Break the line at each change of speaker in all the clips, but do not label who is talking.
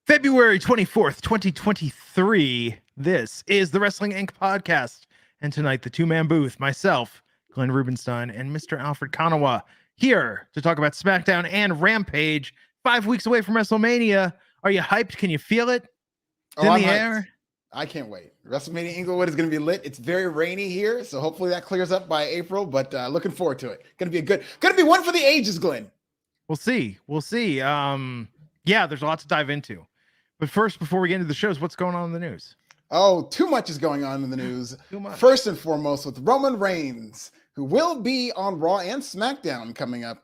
February 24th, 2023. This is the Wrestling Inc. podcast. And tonight, the two-man booth, myself, Glenn Rubenstein, and Mr. Alfred Konuwa, here to talk about SmackDown and Rampage. 5 weeks away from WrestleMania. Are you hyped? Can you feel it? It's in the air.
I can't wait. WrestleMania Inglewood is going to be lit. It's very rainy here, so hopefully that clears up by April, but looking forward to it. Going to be one for the ages, Glenn.
We'll see. Yeah, there's a lot to dive into. But first, before we get into the shows, what's going on in the news?
Oh, too much is going on in the news.
Too much.
First and foremost, with Roman Reigns, who will be on Raw and SmackDown coming up.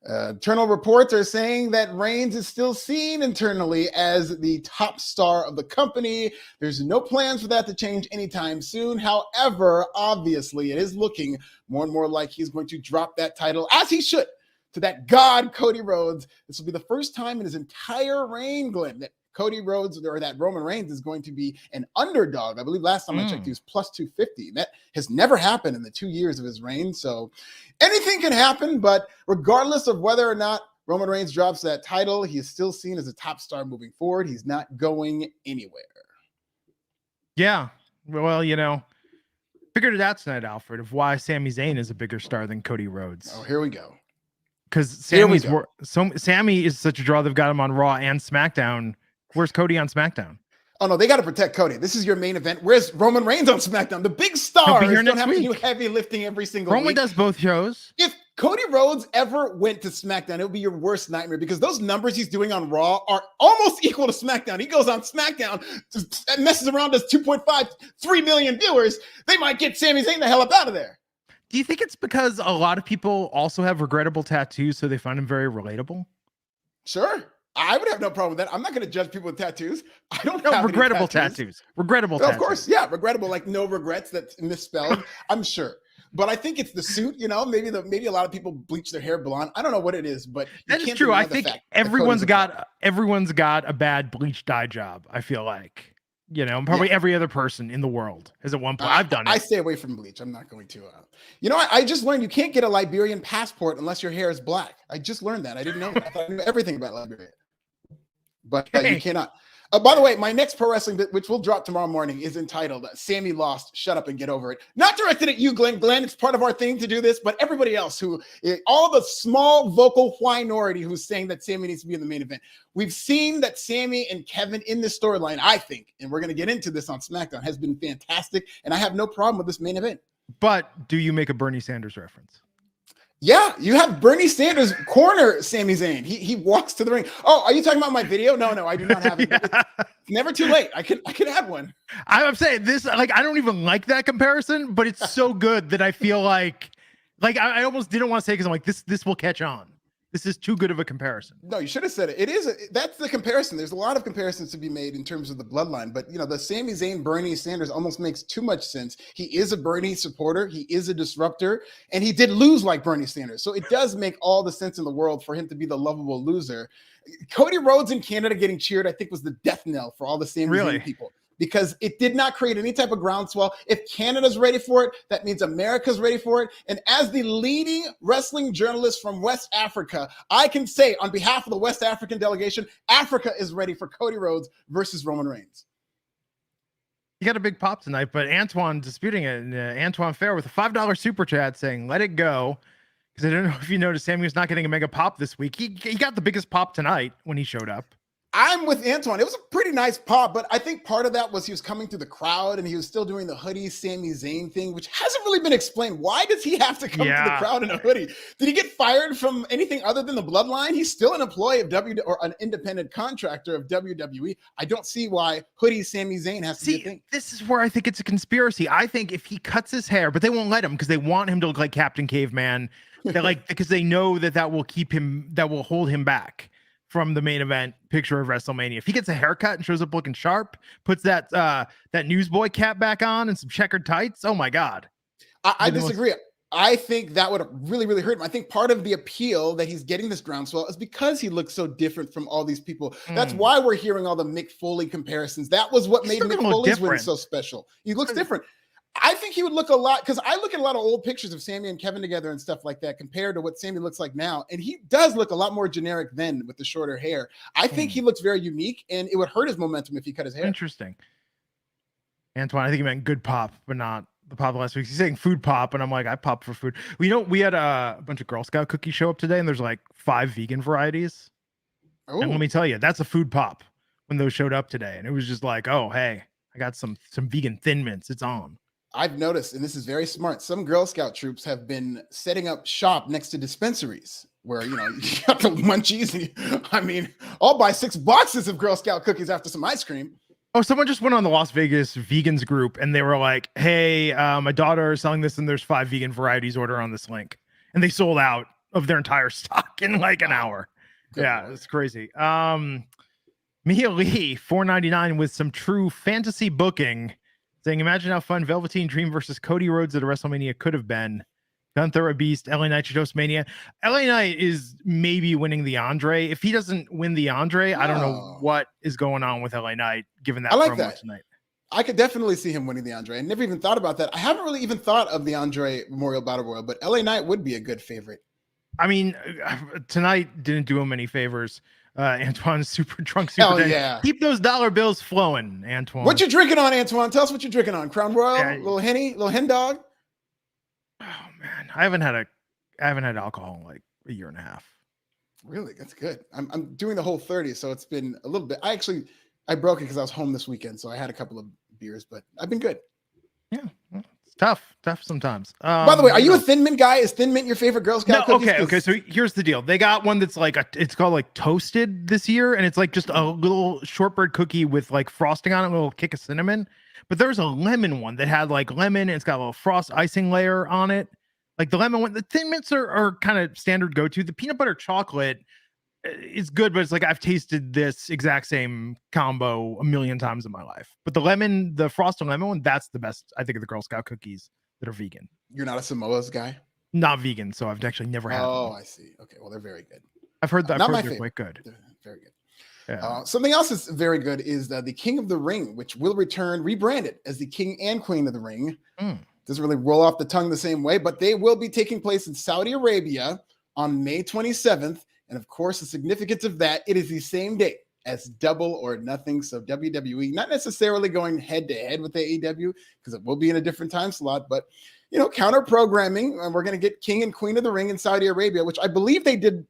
Internal reports are saying that Reigns is still seen internally as the top star of the company. There's no plans for that to change anytime soon. However, obviously, it is looking more and more like he's going to drop that title, as he should, to that god, Cody Rhodes. This will be the first time in his entire reign, Glenn, that Cody Rhodes or that Roman Reigns is going to be an underdog. I believe last time I checked, he was plus 250. That has never happened in the 2 years of his reign. So anything can happen, but regardless of whether or not Roman Reigns drops that title, he is still seen as a top star moving forward. He's not going anywhere.
Yeah. Well, figured it out tonight, Alfred, of why Sami Zayn is a bigger star than Cody Rhodes.
Oh, here we go.
Because Sammy is such a draw. They've got him on Raw and SmackDown. Where's Cody on SmackDown?
Oh, no, they got to protect Cody. This is your main event. Where's Roman Reigns on SmackDown? The big stars don't have to do heavy lifting every single week.
Roman does both shows.
If Cody Rhodes ever went to SmackDown, it would be your worst nightmare because those numbers he's doing on Raw are almost equal to SmackDown. He goes on SmackDown, messes around, does 2.5, 3 million viewers. They might get Sami Zayn the hell up out of there.
Do you think it's because a lot of people also have regrettable tattoos, so they find him very relatable?
Sure. I would have no problem with that. I'm not going to judge people with tattoos. I don't have
regrettable tattoos. Regrettable tattoos.
Of course, yeah, regrettable, like no regrets, that's misspelled. I'm sure. But I think it's the suit, maybe a lot of people bleach their hair blonde. I don't know what it is, but
that is true. I think everyone's got a bad bleach dye job, I feel like. Probably every other person in the world has at one point. I've done it.
I stay away from bleach. I'm not going to. I just learned you can't get a Liberian passport unless your hair is black. I just learned that. I didn't know that. I thought I knew everything about Liberia. But you cannot. By the way, my next pro wrestling bit, which will drop tomorrow morning, is entitled Sammy Lost, Shut Up and Get Over It. Not directed at you, Glenn. Glenn, it's part of our thing to do this, but everybody else all the small vocal minority who's saying that Sammy needs to be in the main event. We've seen that Sammy and Kevin in this storyline, I think, and we're going to get into this on SmackDown, has been fantastic, and I have no problem with this main event.
But do you make a Bernie Sanders reference?
Yeah, you have Bernie Sanders corner Sami Zayn. He walks to the ring. Oh, are you talking about my video? No, I do not have it. Yeah. It's never too late. I could add one.
I'm saying this, I don't even like that comparison, but it's so good that I feel like I almost didn't want to say because I'm like, this will catch on. This is too good of a comparison.
No, you should have said it. That's the comparison. There's a lot of comparisons to be made in terms of the bloodline, but the Sami Zayn Bernie Sanders almost makes too much sense. He is a Bernie supporter. He is a disruptor, and he did lose like Bernie Sanders. So it does make all the sense in the world for him to be the lovable loser. Cody Rhodes in Canada getting cheered, I think, was the death knell for all the Sami Zayn people. Because it did not create any type of groundswell. If Canada's ready for it, that means America's ready for it. And as the leading wrestling journalist from West Africa, I can say on behalf of the West African delegation, Africa is ready for Cody Rhodes versus Roman Reigns.
You got a big pop tonight, but Antoine disputing it. And, Antoine Fair with a $5 super chat saying, let it go. Because I don't know if you noticed, Sammy was not getting a mega pop this week. He got the biggest pop tonight when he showed up.
I'm with Antoine. It was a pretty nice pop, but I think part of that was he was coming through the crowd and he was still doing the hoodie Sami Zayn thing, which hasn't really been explained. Why does he have to come to the crowd in a hoodie? Did he get fired from anything other than the bloodline? He's still an employee of or an independent contractor of WWE. I don't see why hoodie Sami Zayn has to be a thing.
This is where I think it's a conspiracy. I think if he cuts his hair, but they won't let him because they want him to look like Captain Caveman. Because they know that will hold him back from the main event picture of WrestleMania. If he gets a haircut and shows up looking sharp, puts that newsboy cap back on and some checkered tights, oh my God.
I disagree. I think that would really, really hurt him. I think part of the appeal that he's getting this groundswell is because he looks so different from all these people. That's why we're hearing all the Mick Foley comparisons. That was what made Mick Foley's win so special. He looks different. I think he would look a lot, because I look at a lot of old pictures of Sammy and Kevin together and stuff like that compared to what Sammy looks like now. And he does look a lot more generic then with the shorter hair. I think he looks very unique, and it would hurt his momentum if he cut his hair.
Interesting. Antoine, I think he meant good pop, but not the pop last week. He's saying food pop, and I'm like, I pop for food. We had a bunch of Girl Scout cookies show up today, and there's like 5 vegan varieties. Ooh. And let me tell you, that's a food pop when those showed up today. And it was just like, oh, hey, I got some vegan Thin Mints. It's on.
I've noticed, and this is very smart, some Girl Scout troops have been setting up shop next to dispensaries where, you got the munchies. And I'll buy 6 boxes of Girl Scout cookies after some ice cream.
Oh, someone just went on the Las Vegas vegans group, and they were like, hey, my daughter is selling this, and there's 5 vegan varieties. Order on this link. And they sold out of their entire stock in like an hour. Good Lord. It's crazy. Mia Lee, $4.99 with some true fantasy booking, saying, imagine how fun Velveteen Dream versus Cody Rhodes at a WrestleMania could have been. Gunther a beast, LA Knight should Mania. LA Knight is maybe winning the Andre. If he doesn't win the Andre, I don't know what is going on with LA Knight, given that promo tonight.
I could definitely see him winning the Andre. I never even thought about that. I haven't really even thought of the Andre Memorial Battle Royal, but LA Knight would be a good favorite.
Tonight didn't do him any favors. Antoine's super drunk. Yeah. Keep those dollar bills flowing, Antoine.
What you drinking on, Antoine? Tell us what you're drinking on. Crown Royal, little Henny, little hen dog.
Oh man, I haven't had alcohol in like a year and a half.
Really? That's good. I'm doing the whole 30, so it's been a little bit. I broke it because I was home this weekend, so I had a couple of beers, but I've been good.
Yeah. It's tough sometimes.
By the way, are you a Thin Mint guy? Is Thin Mint your favorite Girl Scout cookies?
Okay. So here's the deal. They got one that's like it's called like Toasted this year, and it's like just a little shortbread cookie with like frosting on it, a little kick of cinnamon. But there's a lemon one that had like lemon, and it's got a little frost icing layer on it. Like the lemon one, the Thin Mints are kind of standard go-to. The peanut butter chocolate is good, but it's like I've tasted this exact same combo a million times in my life. But the frosted lemon one, that's the best, I think, of the Girl Scout cookies that are vegan.
You're not a Samoa's guy?
Not vegan, so I've actually never had them.
Oh, I see. Okay, well, they're very good.
I've heard they're quite good.
They're very good. Yeah. Something else that's very good is the King of the Ring, which will return rebranded as the King and Queen of the Ring. Doesn't really roll off the tongue the same way, but they will be taking place in Saudi Arabia on May 27th. And of course, the significance of that, it is the same date as Double or Nothing. So WWE, not necessarily going head to head with AEW, because it will be in a different time slot, but counter programming. And we're going to get King and Queen of the Ring in Saudi Arabia, which I believe they did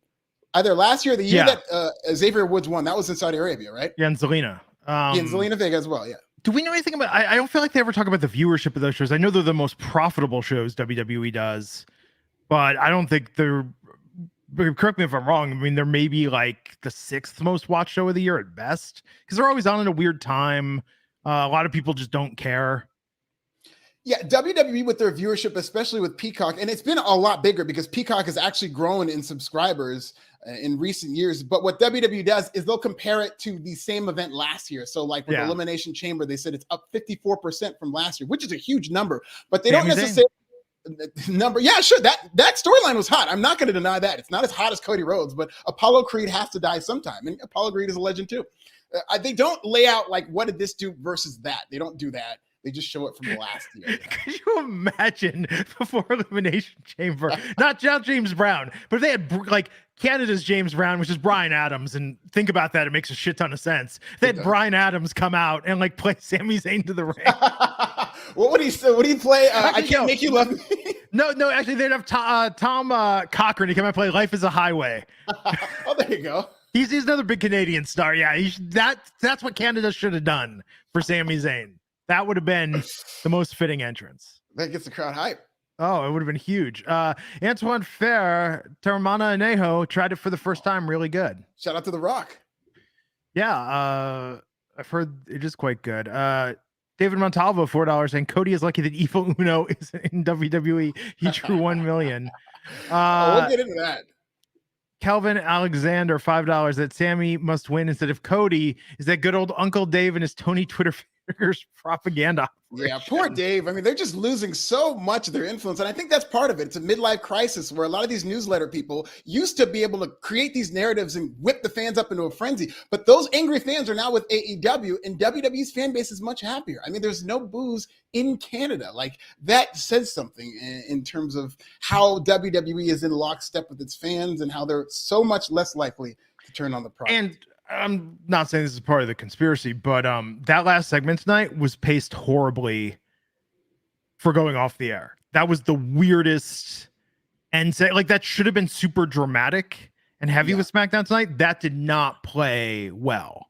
either last year or the year that Xavier Woods won. That was in Saudi Arabia, right?
Yeah, and Zelina.
And Zelina Vega as well, yeah.
Do we know anything about? I don't feel like they ever talk about the viewership of those shows. I know they're the most profitable shows WWE does, but I don't think they're. Correct me if I'm wrong. They're maybe like the 6th most watched show of the year at best, because they're always on at a weird time. A lot of people just don't care. Yeah,
WWE with their viewership, especially with Peacock, and it's been a lot bigger because Peacock has actually grown in subscribers in recent years. But what WWE does is they'll compare it to the same event last year. So like with Elimination Chamber, they said it's up 54% from last year, which is a huge number, but they don't necessarily number. Yeah, sure. That storyline was hot. I'm not going to deny that. It's not as hot as Cody Rhodes, but Apollo Creed has to die sometime. And Apollo Creed is a legend too. They don't lay out like, what did this do versus that? They don't do that. They just show it from the last year.
Could you imagine before Elimination Chamber, not James Brown, but if they had like Canada's James Brown, which is Bryan Adams, and think about that, it makes a shit ton of sense. They had Bryan Adams come out and like play Sami Zayn to the ring.
What would he play? I Can't Make You Love Me.
No, actually, they'd have Tom Cochran. He come out and play Life is a Highway.
Oh, there you go.
He's another big Canadian star. Yeah, that's what Canada should have done for Sami Zayn. That would have been the most fitting entrance.
That gets the crowd hype.
Oh, it would have been huge. Antoine Fair, Termana Anejo tried it for the first time. Really good.
Shout out to The Rock.
Yeah, I've heard it is quite good. David Montalvo, $4, saying Cody is lucky that Evil Uno is in WWE. He drew 1 million.
We'll get into that.
Kelvin Alexander, $5, that Sammy must win instead of Cody. Is that good old Uncle Dave and his Tony Twitter Trigger's propaganda.
Yeah, poor Dave. I mean, they're just losing so much of their influence. And I think that's part of it. It's a midlife crisis where a lot of these newsletter people used to be able to create these narratives and whip the fans up into a frenzy. But those angry fans are now with AEW, and WWE's fan base is much happier. I mean, there's no booze in Canada. Like, that says something in terms of how WWE is in lockstep with its fans and how they're so much less likely to turn on the product.
And I'm not saying this is part of the conspiracy, but that last segment tonight was paced horribly for going off the air. That was the weirdest end. Like, that should have been super dramatic and heavy with SmackDown tonight. That did not play well.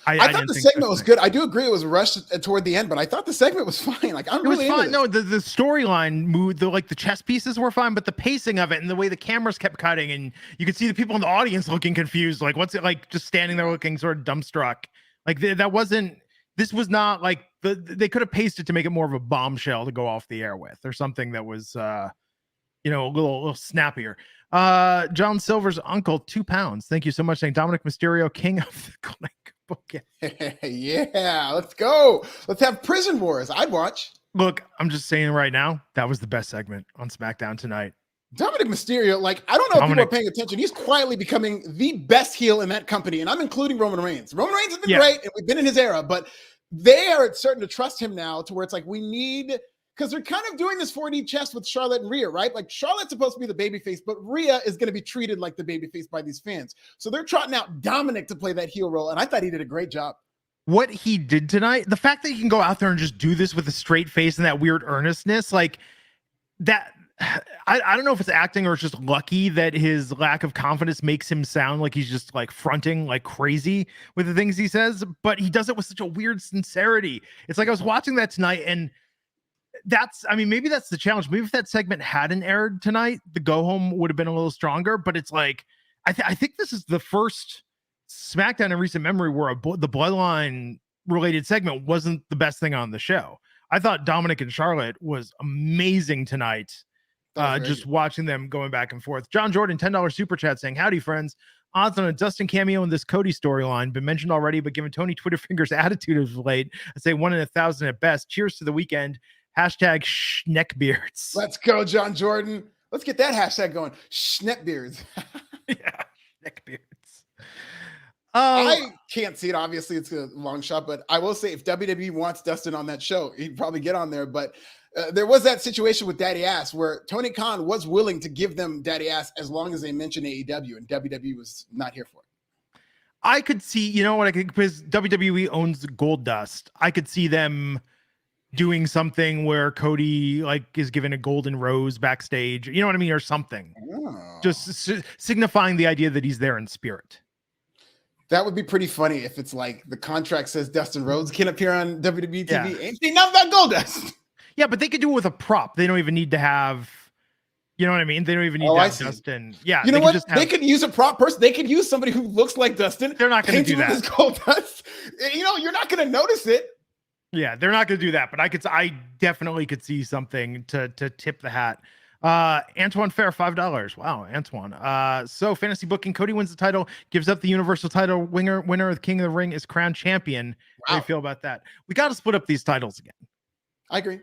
I thought the segment was good. I do agree it was rushed toward the end, but I thought the segment was fine. Like, I'm really into this.
No, the storyline mood, the chess pieces were fine, but the pacing of it and the way the cameras kept cutting, and you could see the people in the audience looking confused. Like, what's it like? Just standing there looking sort of dumbstruck. Like, this was not like they could have paced it to make it more of a bombshell to go off the air with, or something that was, a little snappier. John Silver's uncle, £2. Thank you so much. Saying Dominic Mysterio, king of the click. Okay.
Yeah, let's go. Let's have prison wars. I'd watch.
Look, I'm just saying right now, that was the best segment on SmackDown tonight.
Dominic Mysterio, like, I don't know if people are paying attention. He's quietly becoming the best heel in that company, and I'm including Roman Reigns. Roman Reigns has been great, and we've been in his era, but they are starting to trust him now to where it's like we need, because they're kind of doing this 4D chess with Charlotte and Rhea, right? Like, Charlotte's supposed to be the babyface, but Rhea is going to be treated like the babyface by these fans. So they're trotting out Dominic to play that heel role, and I thought he did a great job.
What he did tonight, the fact that he can go out there and just do this with a straight face and that weird earnestness, like that, I don't know if it's acting or it's just lucky that his lack of confidence makes him sound like he's just like fronting like crazy with the things he says, but he does it with such a weird sincerity. It's like I was watching that tonight, and maybe that's the challenge. Maybe if that segment hadn't aired tonight, the go home would have been a little stronger, but it's like, I think this is the first SmackDown in recent memory where the Bloodline related segment wasn't the best thing on the show. I thought Dominic and Charlotte was amazing tonight. Just watching them going back and forth. John Jordan, $10 super chat saying, howdy friends. Odds on a Dustin cameo in this Cody storyline been mentioned already, but given Tony Twitter fingers attitude of late, I'd say 1 in 1,000 at best. Cheers to the weekend. Hashtag Schneckbeards.
Let's go, John Jordan. Let's get that hashtag going. Schneckbeards.
Yeah, Schneckbeards.
I can't see it. Obviously, it's a long shot, but I will say if WWE wants Dustin on that show, he'd probably get on there. But there was that situation with Daddy Ass where Tony Khan was willing to give them Daddy Ass as long as they mentioned AEW, and WWE was not here for it.
I could see, because WWE owns Gold Dust, I could see them doing something where Cody is given a golden rose backstage, you know what I mean, or something, just signifying the idea that he's there in spirit.
That would be pretty funny if it's like the contract says Dustin Rhodes can appear on WWE TV. Ain't seen nothing about Goldust.
Yeah, but they could do it with a prop. They don't even need to have, you know what I mean? They don't even need to have Dustin. Yeah.
You know what? They could use a prop person. They could use somebody who looks like Dustin.
They're not going to do that.
Goldust. You're not going to notice it.
Yeah, they're not going to do that. But I definitely could see something to tip the hat. Antoine Fair, $5. Wow, Antoine. So fantasy booking, Cody wins the title, gives up the universal title. Winner of the King of the Ring is crowned champion. How do you feel about that? We got to split up these titles again.
I agree.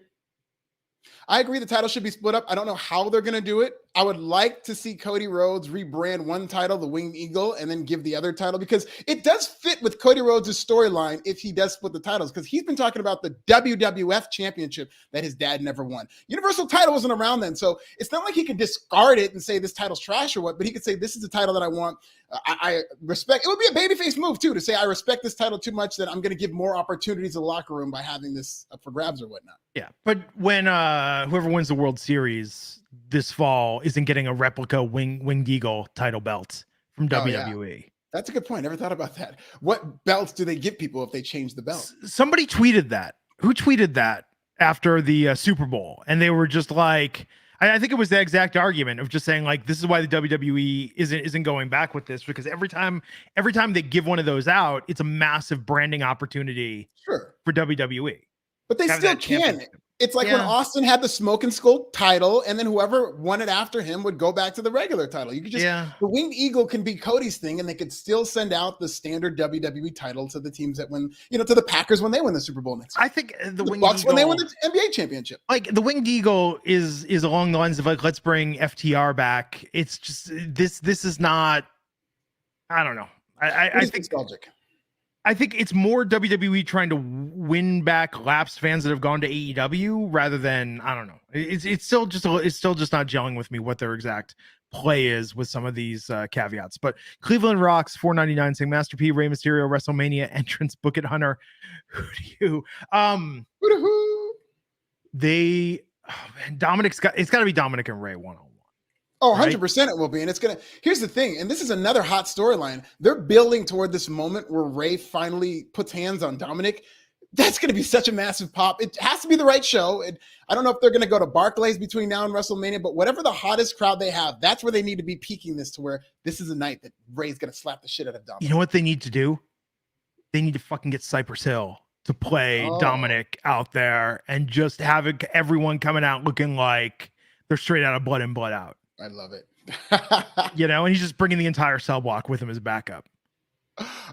The title should be split up. I don't know how they're going to do it. I would like to see Cody Rhodes rebrand one title, the Winged Eagle, and then give the other title, because it does fit with Cody Rhodes' storyline if he does split the titles, because he's been talking about the WWF championship that his dad never won. Universal title wasn't around then, so it's not like he could discard it and say this title's trash or what, but he could say this is the title that I want. I respect. It would be a babyface move too to say I respect this title too much that I'm going to give more opportunities in the locker room by having this up for grabs or whatnot.
Yeah, but when whoever wins the World Series this fall isn't getting a replica Winged Eagle title belt from WWE.
Yeah. That's a good point. Never thought about that. What belts do they give people if they change the belt?
Somebody tweeted that. Who tweeted that after the Super Bowl? And they were just like, I think it was the exact argument of just saying this is why the WWE isn't going back with this, because every time they give one of those out, it's a massive branding opportunity for WWE.
But they still can. It's like when Austin had the Smoke and Skull title, and then whoever won it after him would go back to the regular title. You could just the Winged Eagle can be Cody's thing, and they could still send out the standard WWE title to the teams that win, to the Packers when they win the Super Bowl next year.
I think the Winged
Bucks
Eagle,
when they win the NBA championship.
Like the Winged Eagle is along the lines of like, let's bring FTR back. It's just this is not. I don't know. I think
nostalgic.
I think it's more WWE trying to win back lapsed fans that have gone to AEW rather than, I don't know. It's still just not gelling with me what their exact play is with some of these caveats. But Cleveland Rocks $4.99 saying Master P, Rey Mysterio, WrestleMania entrance, Book It Hunter. Who do you? Dominic's it's got to be Dominic and Rey one-on-one.
Oh, 100% it will be. And here's the thing. And this is another hot storyline. They're building toward this moment where Rey finally puts hands on Dominic. That's going to be such a massive pop. It has to be the right show. I don't know if they're going to go to Barclays between now and WrestleMania, but whatever the hottest crowd they have, that's where they need to be peaking this to where this is a night that Rey's going to slap the shit out of Dominic.
You know what they need to do? They need to fucking get Cypress Hill to play Dominic out there and just have everyone coming out looking like they're straight out of Blood In, Blood Out.
I love it.
And he's just bringing the entire cell block with him as backup.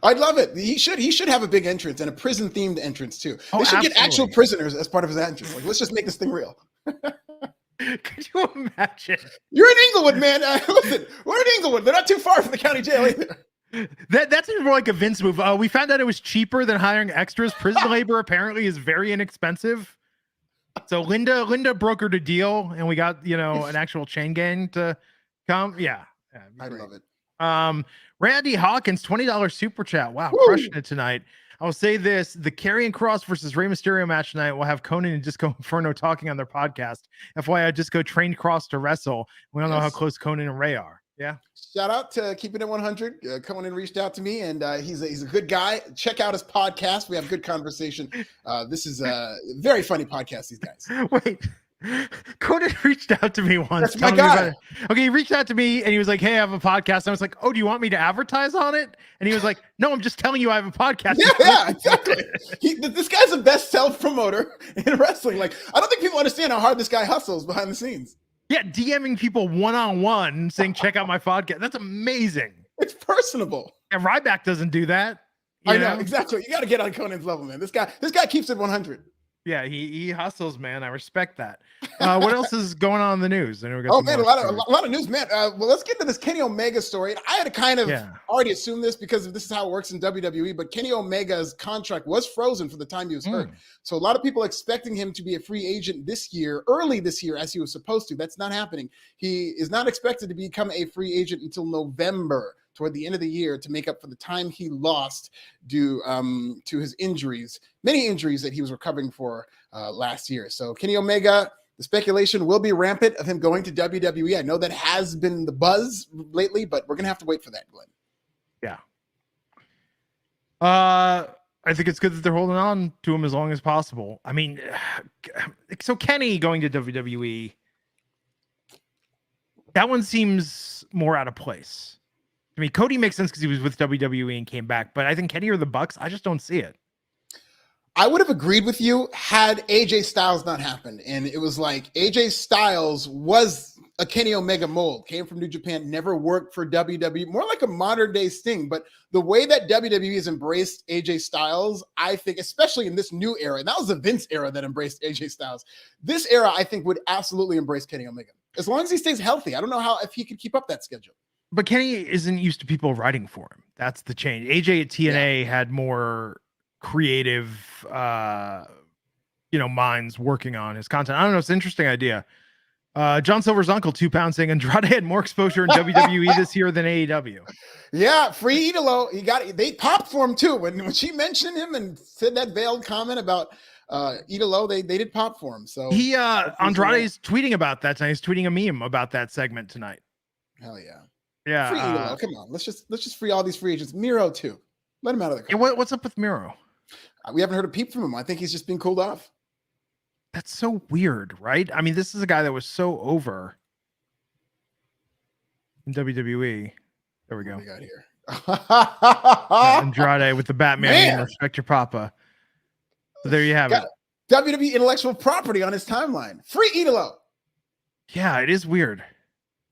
I'd love it. He should have a big entrance and a prison themed entrance too. They should get actual prisoners as part of his entrance. Like, let's just make this thing real.
Could you imagine?
You're in Inglewood, man. Listen, we're in Inglewood. They're not too far from the county jail either.
That's more like a Vince move. We found out it was cheaper than hiring extras. Prison labor apparently is very inexpensive. So Linda brokered a deal, and we got an actual chain gang to come. Yeah,
I love it.
Randy Hawkins $20 super chat. Wow, crushing it tonight. I will say this: the Karrion Kross versus Rey Mysterio match tonight will have Conan and Disco Inferno talking on their podcast. FYI, Disco trained Kross to wrestle. We don't know how close Conan and Rey are. Yeah.
Shout out to Keeping It 100. Conan reached out to me, and he's a good guy. Check out his podcast. We have good conversation. This is a very funny podcast, these guys.
Wait. Conan reached out to me once.
That's my guy.
Okay, he reached out to me, and he was like, hey, I have a podcast. And I was like, oh, do you want me to advertise on it? And he was like, no, I'm just telling you I have a podcast.
Yeah, exactly. This guy's the best self-promoter in wrestling. Like, I don't think people understand how hard this guy hustles behind the scenes.
Yeah, DMing people one-on-one saying, check out my podcast. That's amazing.
It's personable.
And Ryback doesn't do that.
I know, exactly. You got to get on Conan's level, man. This guy keeps it 100.
Yeah, he hustles, man. I respect that. What else is going on in the news? I know we got
man, a lot of news, man. Well, let's get to this Kenny Omega story. I had to kind of already assume this because this is how it works in WWE, but Kenny Omega's contract was frozen for the time he was hurt. So a lot of people expecting him to be a free agent early this year, as he was supposed to. That's not happening. He is not expected to become a free agent until November, toward the end of the year, to make up for the time he lost due to his injuries, many injuries that he was recovering for last year. So Kenny Omega, the speculation will be rampant of him going to WWE. I know that has been the buzz lately, but we're going to have to wait for that, Glenn.
Yeah. I think it's good that they're holding on to him as long as possible. I mean, so Kenny going to WWE, that one seems more out of place. I mean, Cody makes sense because he was with WWE and came back, but I think Kenny or the Bucks, I just don't see it.
I would have agreed with you had AJ Styles not happened. And it was like AJ Styles was a Kenny Omega mold, came from New Japan, never worked for WWE, more like a modern day Sting. But the way that WWE has embraced AJ Styles, I think, especially in this new era, and that was the Vince era that embraced AJ Styles. This era, I think, would absolutely embrace Kenny Omega. As long as he stays healthy. I don't know if he could keep up that schedule.
But Kenny isn't used to people writing for him. That's the change. AJ at TNA had more creative, minds working on his content. I don't know. It's an interesting idea. John Silver's uncle, 2 pounds, saying Andrade had more exposure in WWE this year than AEW.
Yeah, free Idolo. They popped for him too. When she mentioned him and said that veiled comment about Idolo, they did pop for him. So
Andrade's tweeting about that tonight. He's tweeting a meme about that segment tonight.
Hell yeah.
Yeah,
free Idolo. Come on, let's just free all these free agents. Miro too, let him out of the
contract. What's up with Miro?
We haven't heard a peep from him. I think he's just being cooled off.
That's so weird, right? I mean, this is a guy that was so over in WWE. There we go.
What we got here?
Andrade with the Batman. Respect your papa. So there you have it.
WWE intellectual property on his timeline. Free Idolo.
Yeah, it is weird.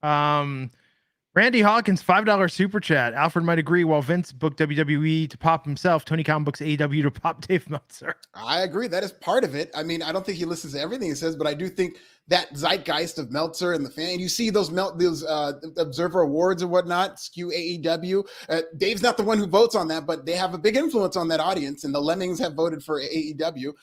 Randy Hawkins, $5 super chat. Alfred might agree. While Vince booked WWE to pop himself, Tony Khan books AEW to pop Dave Meltzer.
I agree. That is part of it. I mean, I don't think he listens to everything he says, but I do think that zeitgeist of Meltzer and the fan, you see those Observer Awards and whatnot, skew AEW. Dave's not the one who votes on that, but they have a big influence on that audience, and the Lemmings have voted for AEW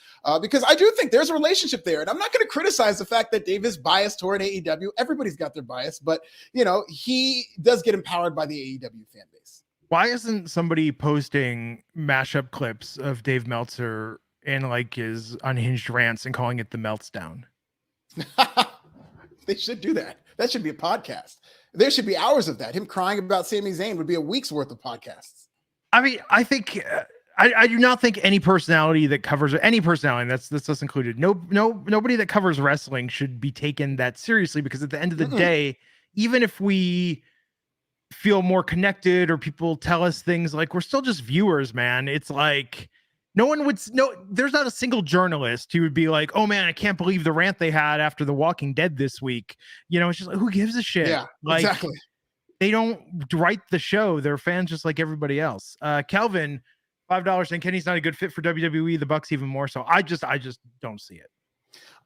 because I do think there's a relationship there. And I'm not going to criticize the fact that Dave is biased toward AEW. Everybody's got their bias, but, you know, he does get empowered by the AEW fan base.
Why isn't somebody posting mashup clips of Dave Meltzer and like his unhinged rants and calling it the Meltdown?
They should do that. That should be a podcast. There should be hours of that. Him crying about Sami Zayn would be a week's worth of podcasts.
I mean, I think I do not think any personality that covers any personality, that's us included. Nobody that covers wrestling should be taken that seriously, because at the end of the day, even if we feel more connected or people tell us things, like, we're still just viewers, man. It's like there's not a single journalist who would be like, oh man, I can't believe the rant they had after The Walking Dead this week. You know, it's just like, who gives a shit?
Yeah,
like,
exactly.
They don't write the show. They're fans just like everybody else. Kelvin, $5, and Kenny's not a good fit for WWE. The Bucks even more so. I just don't see it.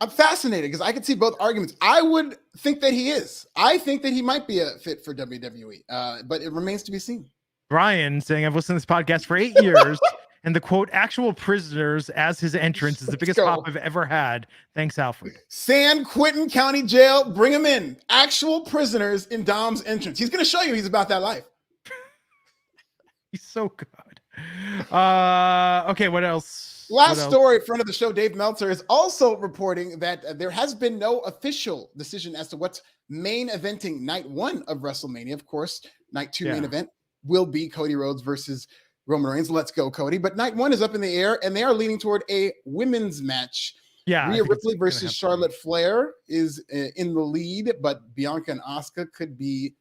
I'm fascinated because I can see both arguments. I would think that he is. I think that he might be a fit for WWE, but it remains to be seen.
Brian saying, I've listened to this podcast for 8 years, and the quote, actual prisoners as his entrance is the biggest pop I've ever had. Thanks, Alfred.
San Quentin County Jail, bring him in. Actual prisoners in Dom's entrance. He's going to show you he's about that life.
He's so good. Okay, what else?
Last story, friend of the show, Dave Meltzer, is also reporting that there has been no official decision as to what's main eventing night 1 of WrestleMania. Of course, night 2 main event will be Cody Rhodes versus Roman Reigns. Let's go, Cody. But night 1 is up in the air, and they are leaning toward a women's match.
Yeah,
Rhea Ripley versus Charlotte Flair is in the lead, but Bianca and Asuka could be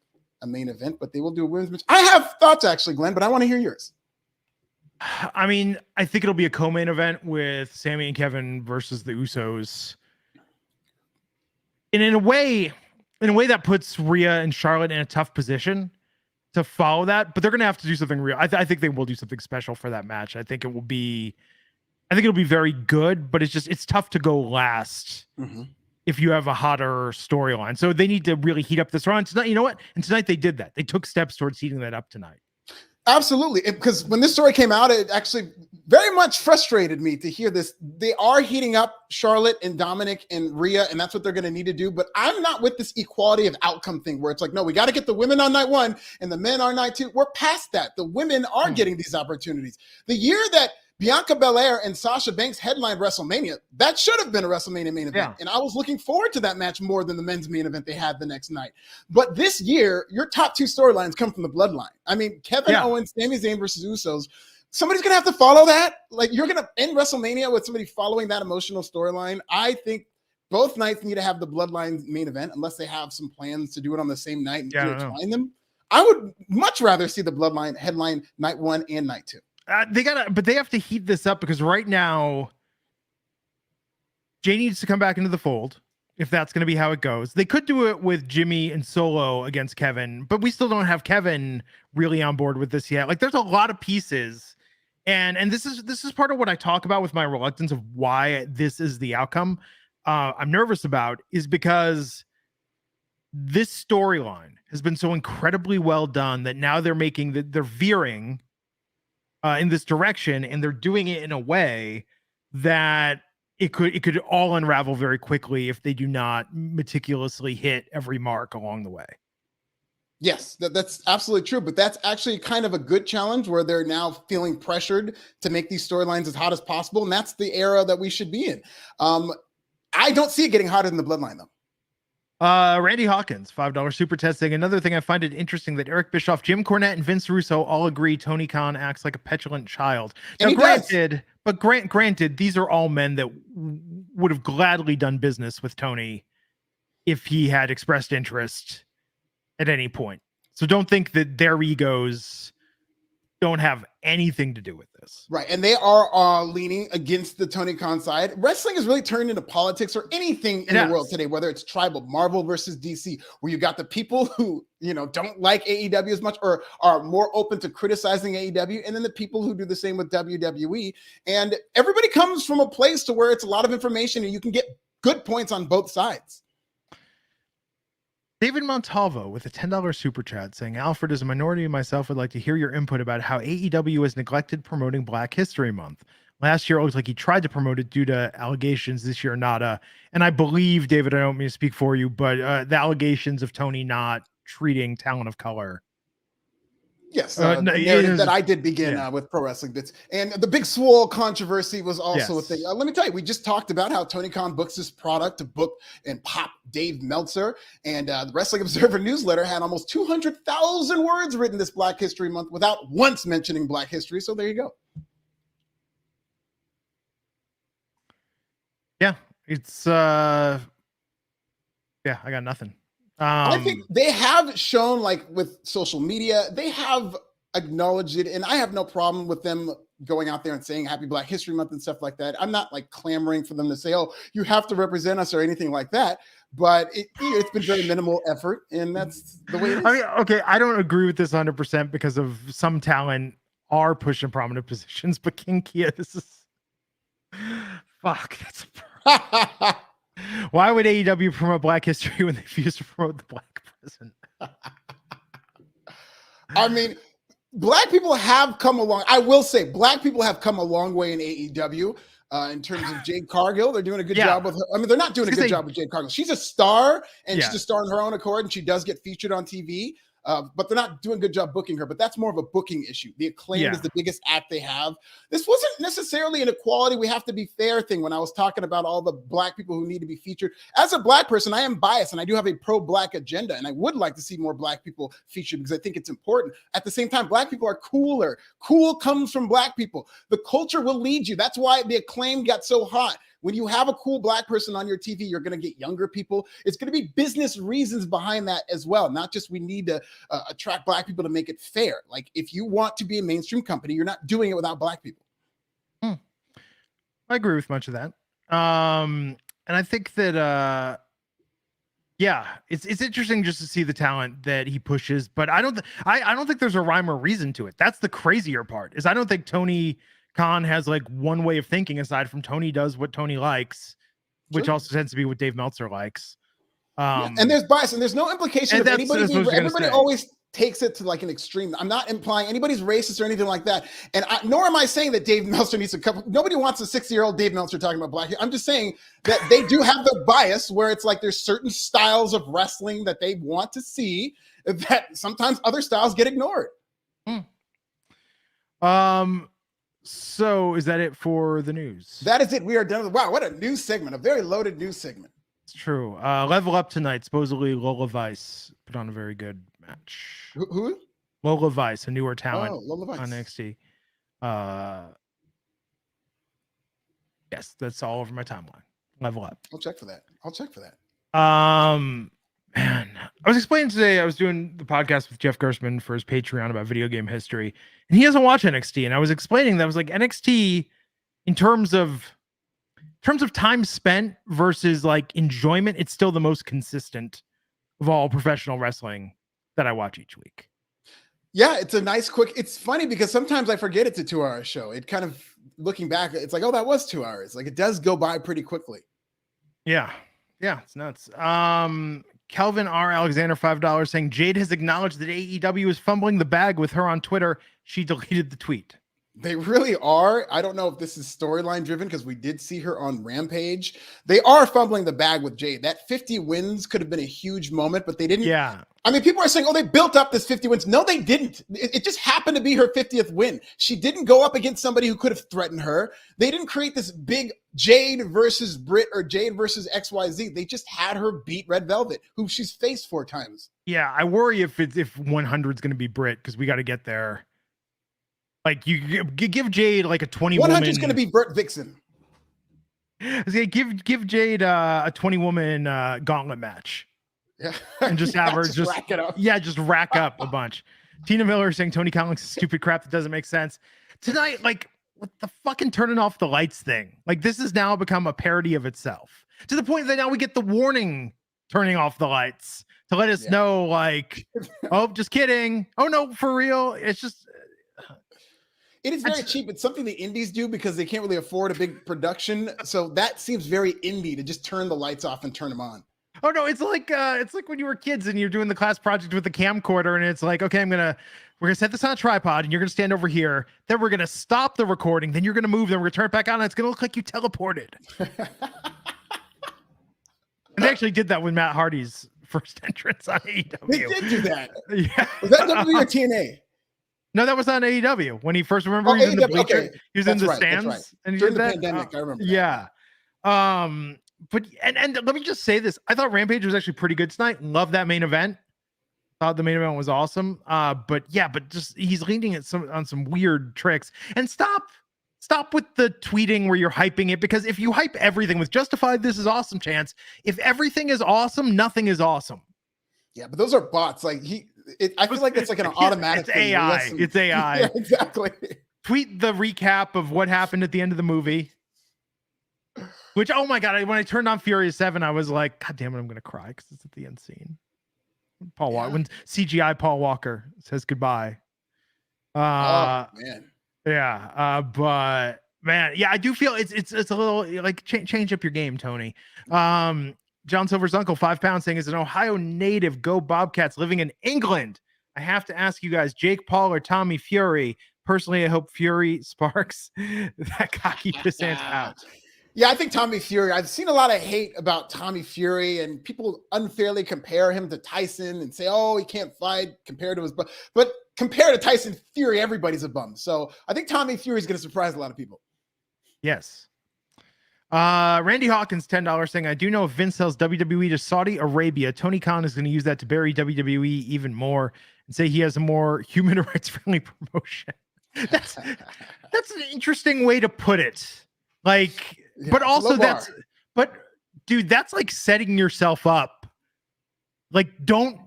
a main event, but they will do a women's match. I have thoughts, actually, Glenn, but I want to hear yours.
I mean, I think it'll be a co-main event with Sami and Kevin versus the Usos. And in a way that puts Rhea and Charlotte in a tough position to follow that, but they're going to have to do something real. I think they will do something special for that match. I think it'll be very good, but it's tough to go last if you have a hotter storyline. So they need to really heat up this run tonight. You know what? And tonight they did that. They took steps towards heating that up tonight.
Absolutely. Because when this story came out, it actually very much frustrated me to hear this. They are heating up Charlotte and Dominic and Rhea, and that's what they're going to need to do. But I'm not with this equality of outcome thing where it's like, no, we got to get the women on night 1 and the men on night 2. We're past that. The women are getting these opportunities. The year that Bianca Belair and Sasha Banks headlined WrestleMania, that should have been a WrestleMania main event. Yeah. And I was looking forward to that match more than the men's main event they had the next night. But this year, your top 2 storylines come from the Bloodline. I mean, Kevin Owens, Sami Zayn versus Usos. Somebody's going to have to follow that. Like, you're going to end WrestleMania with somebody following that emotional storyline. I think both nights need to have the Bloodline main event, unless they have some plans to do it on the same night and intertwine them. I would much rather see the Bloodline headline night 1 and night 2.
But they have to heat this up, because right now Jay needs to come back into the fold if that's going to be how it goes. They could do it with Jimmy and Solo against Kevin, but we still don't have Kevin really on board with this yet. Like, there's a lot of pieces, and this is part of what I talk about with my reluctance of why this is the outcome I'm nervous about, is because this storyline has been so incredibly well done that now they're veering in this direction, and they're doing it in a way that it could all unravel very quickly if they do not meticulously hit every mark along the way.
Yes, that's absolutely true. But that's actually kind of a good challenge where they're now feeling pressured to make these storylines as hot as possible. And that's the era that we should be in. I don't see it getting hotter than the Bloodline, though.
Randy Hawkins, $5 super testing. Another thing, I find it interesting that Eric Bischoff, Jim Cornette, and Vince Russo all agree Tony Khan acts like a petulant child. Now, granted, these are all men that would have gladly done business with Tony if he had expressed interest at any point. So don't think that their egos don't have anything to do with this.
Right. And they are leaning against the Tony Khan side. Wrestling has really turned into politics or anything in the world today, whether it's tribal, Marvel versus DC, where you got the people who, don't like AEW as much or are more open to criticizing AEW, and then the people who do the same with WWE. And everybody comes from a place to where it's a lot of information and you can get good points on both sides.
David Montalvo with a $10 super chat saying, Alfred, as a minority of myself, would like to hear your input about how AEW has neglected promoting Black History Month. Last year, it looked like he tried to promote it due to allegations. This year, nada. And I believe, David, I don't mean to speak for you, but the allegations of Tony not treating talent of color.
Yes, the narrative that I did begin with Pro Wrestling Bits. And the Big Swole controversy was also a thing. Let me tell you, we just talked about how Tony Khan books his product to book and pop Dave Meltzer. And the Wrestling Observer newsletter had almost 200,000 words written this Black History Month without once mentioning Black history. So there you go.
Yeah, it's I got nothing.
I think they have shown, like with social media, they have acknowledged it, and I have no problem with them going out there and saying Happy Black History Month and stuff like that. I'm not like clamoring for them to say, oh, you have to represent us or anything like that, but it's been very minimal effort, and that's the way it is.
I mean, okay, I don't agree with this 100% because of some talent are pushing prominent positions, but King Kia, this is fuck. That's why would AEW promote Black history when they refuse to promote the Black president?
I mean, Black people have come along. I will say, Black people have come a long way in AEW in terms of Jade Cargill. They're doing a good job with her. I mean, they're not doing a good job with Jade Cargill. She's a star, and she's a star on her own accord, and she does get featured on TV. But they're not doing a good job booking her. But that's more of a booking issue. The Acclaimed is the biggest act they have. This wasn't necessarily an equality, we have to be fair thing when I was talking about all the Black people who need to be featured. As a Black person, I am biased, and I do have a pro-Black agenda, and I would like to see more Black people featured because I think it's important. At the same time, Black people are cooler. Cool comes from Black people. The culture will lead you. That's why the Acclaimed got so hot. When you have a cool Black person on your TV, you're going to get younger people. It's going to be business reasons behind that as well. Not just we need to attract Black people to make it fair. Like if you want to be a mainstream company, you're not doing it without Black people.
I agree with much of that. And I think that, it's interesting just to see the talent that he pushes, but I don't think there's a rhyme or reason to it. That's the crazier part is I don't think Tony Khan has like one way of thinking aside from Tony does what Tony likes, which also tends to be what Dave Meltzer likes.
And there's bias, and there's no implication of anybody. Everybody always takes it to like an extreme. I'm not implying anybody's racist or anything like that. And nor am I saying that Dave Meltzer needs to come. Nobody wants a 60-year-old Dave Meltzer talking about Black. I'm just saying that they do have the bias where it's like there's certain styles of wrestling that they want to see that sometimes other styles get ignored.
So is that it for the news?
That is it. We are done. Wow, what a news segment. A very loaded news segment.
It's true. Level Up tonight. Supposedly Lola Vice put on a very good match.
Who?
Lola Vice, a newer talent
Lola Vice.
on NXT. Yes, that's all over my timeline. Level Up.
I'll check for that.
Man, I was explaining today, I was doing the podcast with Jeff Gersman for his Patreon about video game history, and he doesn't watch NXT. And I was explaining that I was like, NXT, in terms of time spent versus like enjoyment, it's still the most consistent of all professional wrestling that I watch each week.
Yeah, it's a nice, quick. It's funny because sometimes I forget it's a 2-hour show. It kind of, looking back, it's like, oh, that was 2 hours. Like it does go by pretty quickly.
Yeah, it's nuts. Kelvin R. Alexander, $5 saying Jade has acknowledged that AEW is fumbling the bag with her on Twitter. She deleted the tweet.
They really are. I don't know if this is storyline driven because we did see her on Rampage. They are fumbling the bag with Jade. That 50 wins could have been a huge moment, but they didn't.
Yeah.
I mean, people are saying, oh, they built up this 50 wins. No, they didn't. It just happened to be her 50th win. She didn't go up against somebody who could have threatened her. They didn't create this big Jade versus Britt or Jade versus XYZ. They just had her beat Red Velvet, who she's faced 4 times.
Yeah, I worry if 100 is going to be Britt because we got to get there. Like you give Jade like a 20
100 is going to be Britt Vixen.
Give Jade a 20 woman gauntlet match.
Yeah.
And just have her just
rack it up.
Yeah, just rack up a bunch. Tina Miller saying Tony Khan looks stupid crap that doesn't make sense. Tonight, like, what the fucking turning off the lights thing? Like, this has now become a parody of itself to the point that now we get the warning turning off the lights to let us know, like, oh, just kidding. Oh, no, for real. It's just.
It is very cheap. It's something the indies do because they can't really afford a big production. So that seems very indie to just turn the lights off and turn them on.
Oh no, it's like when you were kids and you're doing the class project with the camcorder and it's like, okay, we're gonna set this on a tripod and you're gonna stand over here. Then we're gonna stop the recording. Then you're gonna move. Then we're gonna turn it back on. And it's gonna look like you teleported. And they actually did that with Matt Hardy's first entrance on AEW.
They did do that.
Yeah.
Was that WWE or TNA?
No, that was on AEW when he first he was in the bleacher.
Okay.
He was in the stands and he
during
did
the
that.
pandemic. I remember.
Yeah. But let me just say this. I thought Rampage was actually pretty good tonight. Love that main event. Thought the main event was awesome. But just he's leaning at some weird tricks. And stop with the tweeting where you're hyping it, because if you hype everything with justified, this is awesome chance. If everything is awesome, nothing is awesome.
Yeah, but those are bots. Like I feel like it's like an automatic.
It's AI. It's AI.
Yeah, exactly.
Tweet the recap of what happened at the end of the movie. Which, oh my God, when I turned on Furious 7, I was like, God damn it, I'm going to cry because it's at the end scene. When CGI Paul Walker says goodbye.
Oh, man.
Yeah. But, man, yeah, I do feel it's a little, like, change up your game, Tony. John Silver's uncle, 5 pounds, saying, is an Ohio native, go Bobcats, living in England. I have to ask you guys, Jake Paul or Tommy Fury? Personally, I hope Fury sparks that cocky pissant out.
Yeah, I think Tommy Fury. I've seen a lot of hate about Tommy Fury, and people unfairly compare him to Tyson and say, "Oh, he can't fight compared to his bum." But compared to Tyson Fury, everybody's a bum. So I think Tommy Fury is going to surprise a lot of people.
Yes. Randy Hawkins, $10, saying, I do know if Vince sells WWE to Saudi Arabia, Tony Khan is going to use that to bury WWE even more and say he has a more human rights friendly promotion. That's an interesting way to put it. Like, yeah, but also dude, that's like setting yourself up. Like, don't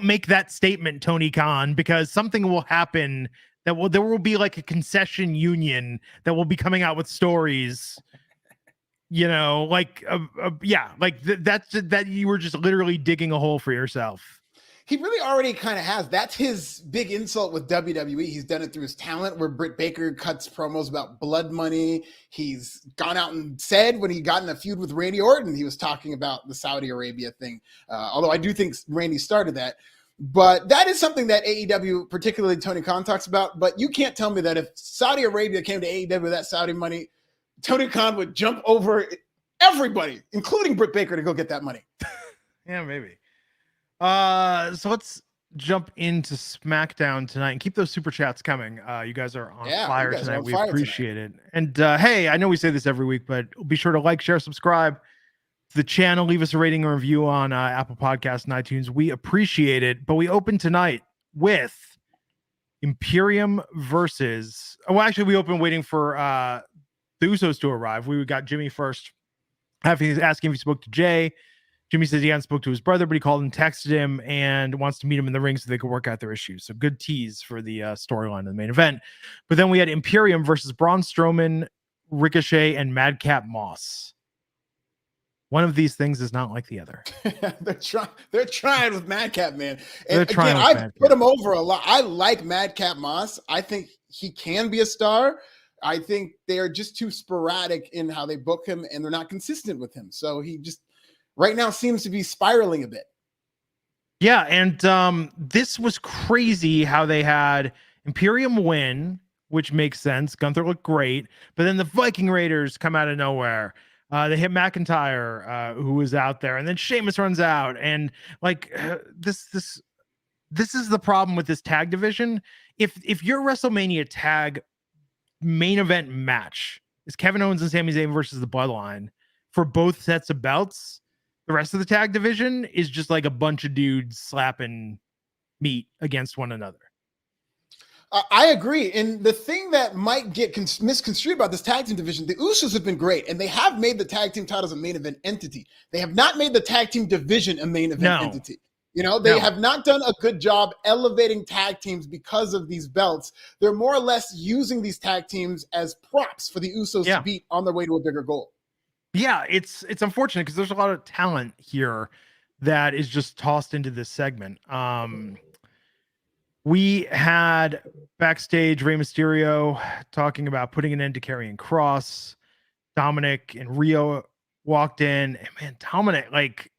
make that statement, Tony Khan, because something will happen there will be like a concession union that will be coming out with stories, like, that you were just literally digging a hole for yourself.
He really already kind of has. That's his big insult with WWE. He's done it through his talent, where Britt Baker cuts promos about blood money. He's gone out and said when he got in a feud with Randy Orton, he was talking about the Saudi Arabia thing. Although I do think Randy started that. But that is something that AEW, particularly Tony Khan, talks about. But you can't tell me that if Saudi Arabia came to AEW with that Saudi money, Tony Khan would jump over everybody, including Britt Baker, to go get that money.
Yeah, maybe. So let's jump into SmackDown tonight and keep those super chats coming. You guys are on fire tonight. We appreciate it. And hey, I know we say this every week, but be sure to like, share, subscribe to the channel. Leave us a rating or review on Apple Podcasts and iTunes. We appreciate it. But we open tonight with Imperium versus. Oh, actually, we open waiting for the Usos to arrive. We got Jimmy first. Asking if he spoke to Jay. Jimmy says he hadn't spoke to his brother, but he called and texted him and wants to meet him in the ring so they could work out their issues. So good tease for the storyline of the main event. But then we had Imperium versus Braun Strowman, Ricochet, and Madcap Moss. One of these things is not like the other.
They're trying with Madcap, man. And again, I put him over a lot. I like Madcap Moss. I think he can be a star. I think they are just too sporadic in how they book him, and they're not consistent with him. So he just right now seems to be spiraling a bit.
Yeah, and this was crazy how they had Imperium win, which makes sense. Gunther looked great, but then the Viking Raiders come out of nowhere. They hit McIntyre, who was out there, and then Sheamus runs out, and like this is the problem with this tag division. If your WrestleMania tag main event match is Kevin Owens and Sami Zayn versus the Bloodline for both sets of belts, the rest of the tag division is just like a bunch of dudes slapping meat against one another.
I agree. And the thing that might get misconstrued about this tag team division, the Usos have been great, and they have made the tag team titles a main event entity. They have not made the tag team division a main event entity. You know, they have not done a good job elevating tag teams because of these belts. They're more or less using these tag teams as props for the Usos to beat on their way to a bigger goal.
Yeah, it's unfortunate because there's a lot of talent here that is just tossed into this segment. We had backstage Rey Mysterio talking about putting an end to Karrion Kross. Dominic and Rhea walked in, and man, Dominic, like,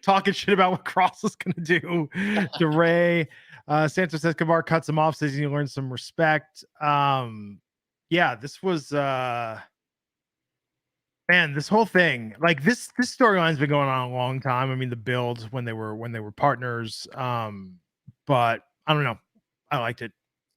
talking shit about what Kross is gonna do to Rey. Santos Escobar cuts him off, says he learned some respect. Yeah, this was man, this whole thing, like this storyline's been going on a long time. I mean, the build when they were partners. But I don't know. I liked it.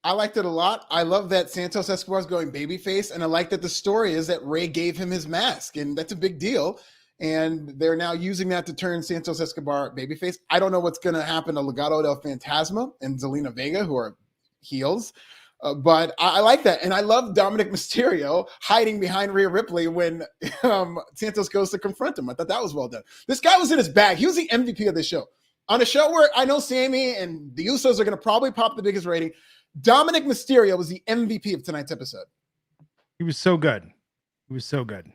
I liked it a lot. I love that Santos Escobar's going babyface, and I like that the story is that Rey gave him his mask, and that's a big deal. And they're now using that to turn Santos Escobar babyface. I don't know what's going to happen to Legado del Fantasma and Zelina Vega, who are heels. But I like that. And I love Dominic Mysterio hiding behind Rhea Ripley when Santos goes to confront him. I thought that was well done. This guy was in his bag. He was the MVP of the show. On a show where I know Sammy and the Usos are going to probably pop the biggest rating, Dominic Mysterio was the MVP of tonight's episode.
He was so good. He was so good.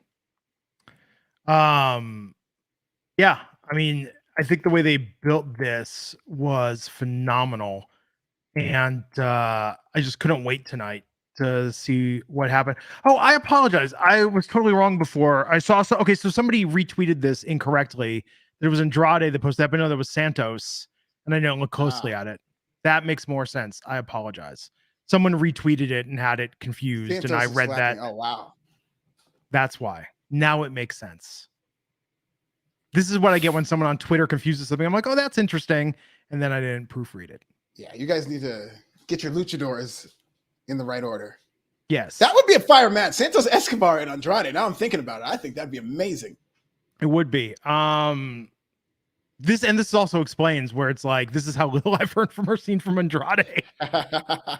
Yeah, I mean, I think the way they built this was phenomenal. And I just couldn't wait tonight to see what happened. Oh, I apologize. I was totally wrong before. I saw so somebody retweeted this incorrectly. There was Andrade that posted that, but no, that was Santos. And I didn't look closely at it. That makes more sense. I apologize. Someone retweeted it and had it confused,
Santos
and I read that.
Oh, wow.
That's why. Now it makes sense. This is what I get when someone on Twitter confuses something. I'm like, oh, that's interesting. And then I didn't proofread it.
Yeah, you guys need to get your luchadors in the right order.
Yes.
That would be a fire match. Santos Escobar and Andrade. Now I'm thinking about it. I think that'd be amazing.
It would be. This also explains where it's like, this is how little I've heard from her scene from Andrade.
Yeah,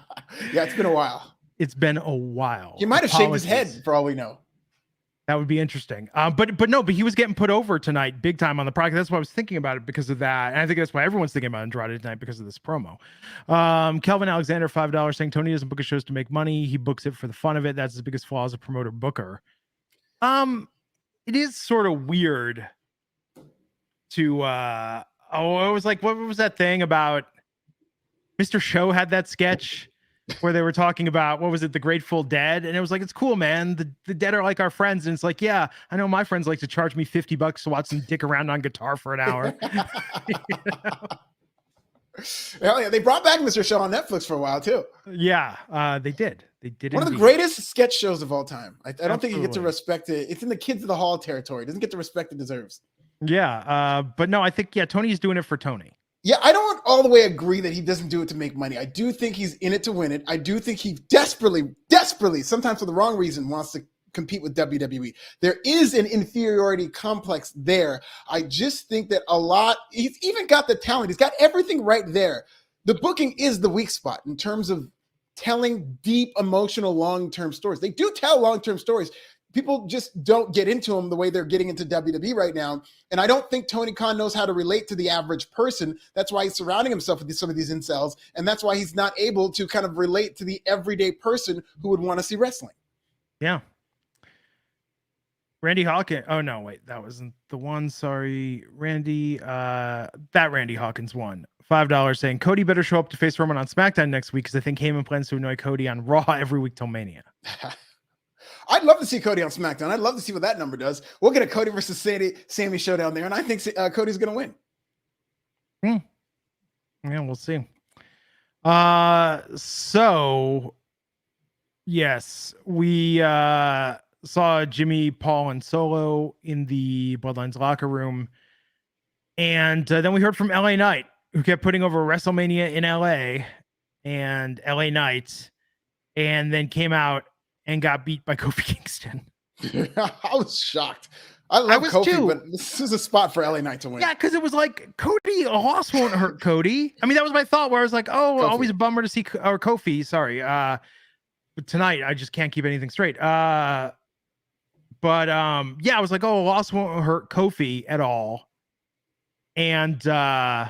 it's been a while.
It's been a while.
He might have shaved his head for all we know.
That would be interesting. But he was getting put over tonight big time on the product. That's why I was thinking about it because of that. And I think that's why everyone's thinking about Andrade tonight because of this promo. Kelvin Alexander, $5 saying Tony doesn't book his shows to make money. He books it for the fun of it. That's his biggest flaw as a promoter booker. It is sort of weird to I was like, what was that thing about Mr. Show had that sketch where they were talking about, what was it, the Grateful Dead? And it was like, it's cool, man. The dead are like our friends. And it's like, yeah, I know my friends like to charge me $50 to watch them dick around on guitar for an hour. You know?
Hell yeah, they brought back Mr. Show on Netflix for a while too.
Yeah, they did. They did.
One of the greatest sketch shows of all time. I don't think you get to respect it. It's in the Kids of the Hall territory. It doesn't get the respect it deserves.
Yeah, but no, I think Tony's doing it for Tony.
Yeah, I don't all the way agree that he doesn't do it to make money. I do think he's in it to win it. I do think he desperately, sometimes for the wrong reason, wants to compete with WWE. There is an inferiority complex there. I just think that he's even got the talent. He's got everything right there. The booking is the weak spot in terms of telling deep, emotional, long-term stories. They do tell long-term stories. People just don't get into them the way they're getting into WWE right now. And I don't think Tony Khan knows how to relate to the average person. That's why he's surrounding himself with some of these incels. And that's why he's not able to kind of relate to the everyday person who would want to see wrestling.
Yeah. Randy Hawkins. Oh, no, wait. That wasn't the one. Sorry, Randy. That Randy Hawkins one. $5 saying Cody better show up to face Roman on SmackDown next week because I think Heyman plans to annoy Cody on Raw every week till Mania.
I'd love to see Cody on SmackDown. I'd love to see what that number does. We'll get a Cody versus Sammy showdown there, and I think Cody's going to win.
Yeah, we'll see. So, yes, we saw Jimmy, Paul, and Solo in the Bloodline's locker room, and then we heard from LA Knight, who kept putting over WrestleMania in LA and LA Knight, and then came out and got beat by Kofi Kingston.
I was shocked. I love Kofi, too. But this is a spot for LA Knight to win.
Yeah, because it was like, Cody, a loss won't hurt Cody. I mean, that was my thought, where I was like, oh, Kofi. Always a bummer to see, or Kofi, sorry. But tonight, I just can't keep anything straight. Yeah, I was like, oh, a loss won't hurt Kofi at all. And no,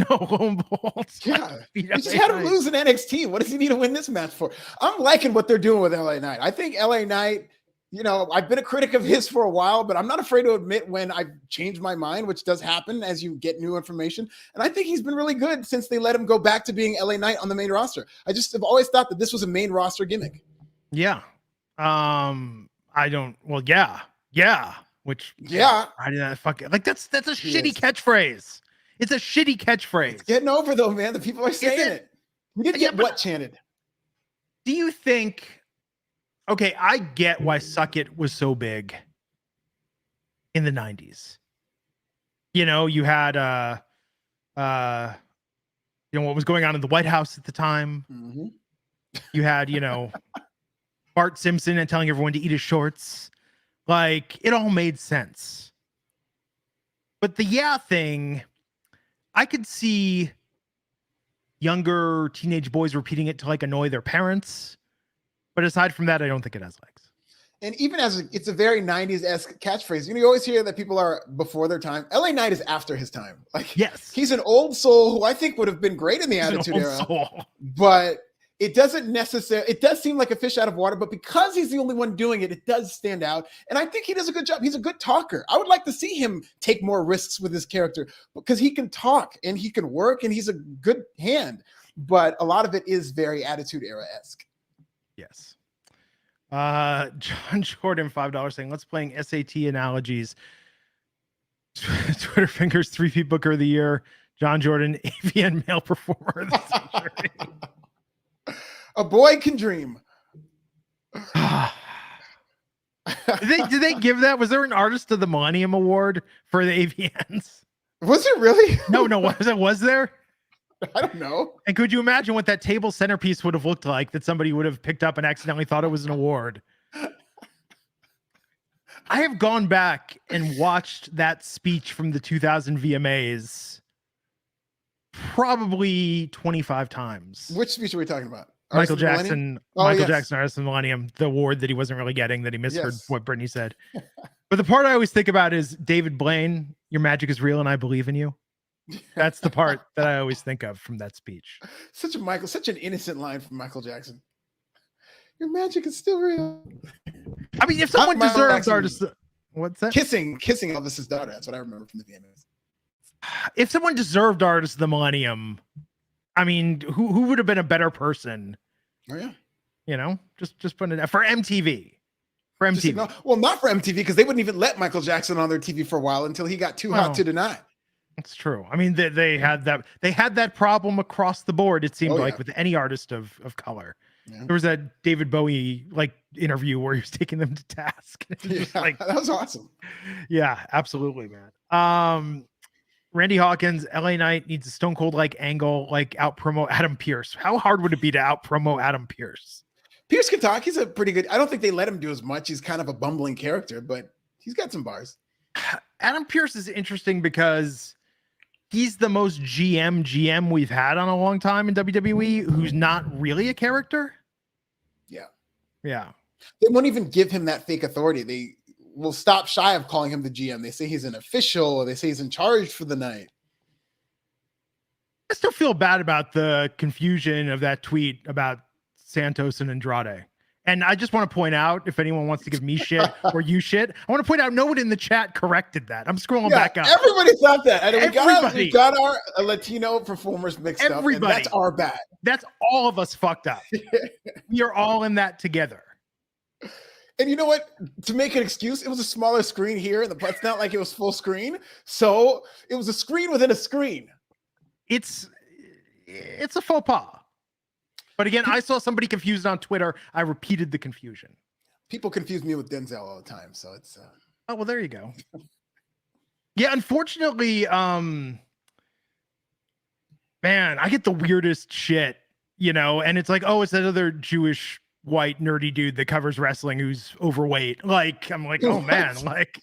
lo and behold,
yeah, we just had him lose in NXT. What does he need to win this match for? I'm liking what they're doing with LA Knight. I think LA Knight, you know, I've been a critic of his for a while, but I'm not afraid to admit when I've changed my mind, which does happen as you get new information. And I think he's been really good since they let him go back to being LA Knight on the main roster. I just have always thought that this was a main roster gimmick.
Yeah. I don't, well, yeah. Which,
yeah,
I didn't fuck it. Like that's a shitty catchphrase. It's a shitty catchphrase.
It's getting over though, man. The people are saying it. We didn't get what chanted.
Do you think, okay, I get why Suck It was so big in the 90s. You know, you had you know what was going on in the White House at the time.
Mm-hmm.
You had, you know, Bart Simpson and telling everyone to eat his shorts. Like, it all made sense. But the thing, I could see younger teenage boys repeating it to like annoy their parents. But aside from that, I don't think it has legs.
And even as it's a very 90s-esque catchphrase, you know, you always hear that people are before their time. LA Knight is after his time. Like,
yes,
he's an old soul who I think would have been great in the Attitude Era. But it doesn't necessarily, it does seem like a fish out of water, but because he's the only one doing it, it does stand out. And I think he does a good job. He's a good talker. I would like to see him take more risks with his character because he can talk and he can work and he's a good hand. But a lot of it is very Attitude Era-esque.
Yes. John Jordan, $5 saying, let's playing SAT analogies. Twitter fingers, 3-feet booker of the year. John Jordan, AVN male performer of the century.
A boy can dream.
Did they give that? Was there an Artist of the Millennium Award for the AVNs?
Was it really?
No, was there?
I don't know.
And could you imagine what that table centerpiece would have looked like that somebody would have picked up and accidentally thought it was an award? I have gone back and watched that speech from the 2000 VMAs probably 25 times.
Which speech are we talking about?
Michael Jackson, Jackson, Artist of the Millennium, the award that he wasn't really getting, that he misheard what Brittany said. But the part I always think about is David Blaine, your magic is real and I believe in you. That's the part that I always think of from that speech.
Such an innocent line from Michael Jackson. Your magic is still real.
I mean, if someone deserves Artist, what's that?
Kissing Elvis's daughter. That's what I remember from the VMAs.
If someone deserved Artist of the Millennium, I mean, who would have been a better person?
Oh yeah,
you know, just putting it for MTV. For MTV.
Well, not for MTV because they wouldn't even let Michael Jackson on their TV for a while until he got too hot to deny.
That's true. I mean, they had that problem across the board. It seemed like with any artist of color. Yeah. There was that David Bowie like interview where he was taking them to task.
Like, that was awesome.
Yeah, absolutely, man. Randy Hawkins, LA Knight needs a Stone Cold like angle, like out promo Adam Pearce. How hard would it be to out promo Adam Pearce?
Pearce can talk. He's a pretty good. I don't think they let him do as much. He's kind of a bumbling character, but he's got some bars.
Adam Pearce is interesting because he's the most GM we've had on a long time in WWE who's not really a character.
Yeah.
They
won't even give him that fake authority. They will stop shy of calling him the GM. They say he's an official, or they say he's in charge for the night.
I still feel bad about the confusion of that tweet about Santos and Andrade. And I just want to point out, if anyone wants to give me shit or you shit, I want to point out no one in the chat corrected that. I'm scrolling back up.
Everybody thought that. And we got our Latino performers mixed up. And that's our bad.
That's all of us fucked up. We are all in that together.
And you know what? To make an excuse, it was a smaller screen here. It's not like it was full screen. So it was a screen within a screen.
It's a faux pas. But again, I saw somebody confused on Twitter. I repeated the confusion.
People confuse me with Denzel all the time. So it's...
Oh, well, there you go. Yeah, unfortunately, man, I get the weirdest shit, you know, and it's like, oh, it's that other Jewish white nerdy dude that covers wrestling who's overweight. Like, I'm like, oh man, like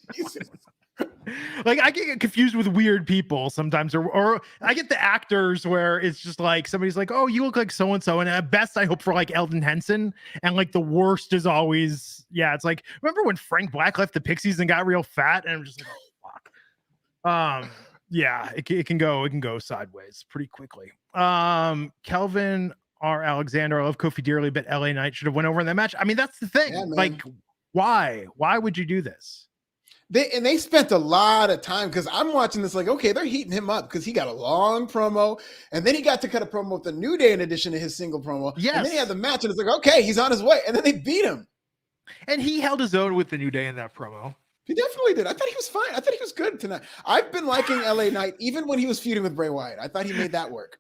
I get confused with weird people sometimes, or I get the actors where it's just like somebody's like, oh, you look like so and so, and at best I hope for like Eldon Henson, and like the worst is always it's like, remember when Frank Black left the Pixies and got real fat, and I'm just like, oh fuck. Yeah, it can go sideways pretty quickly. Kelvin R. Alexander, I love Kofi dearly, but LA Knight should have went over in that match. I mean, that's the thing.
Yeah, man.
Like, why would you do this?
They spent a lot of time, because I'm watching this like, okay, they're heating him up because he got a long promo, and then he got to cut a promo with the New Day in addition to his single promo.
Yes.
And then he had the match, and it's like, okay, he's on his way. And then they beat him.
And he held his own with the New Day in that promo.
He definitely did. I thought he was fine. I thought he was good tonight. I've been liking LA Knight even when he was feuding with Bray Wyatt. I thought he made that work.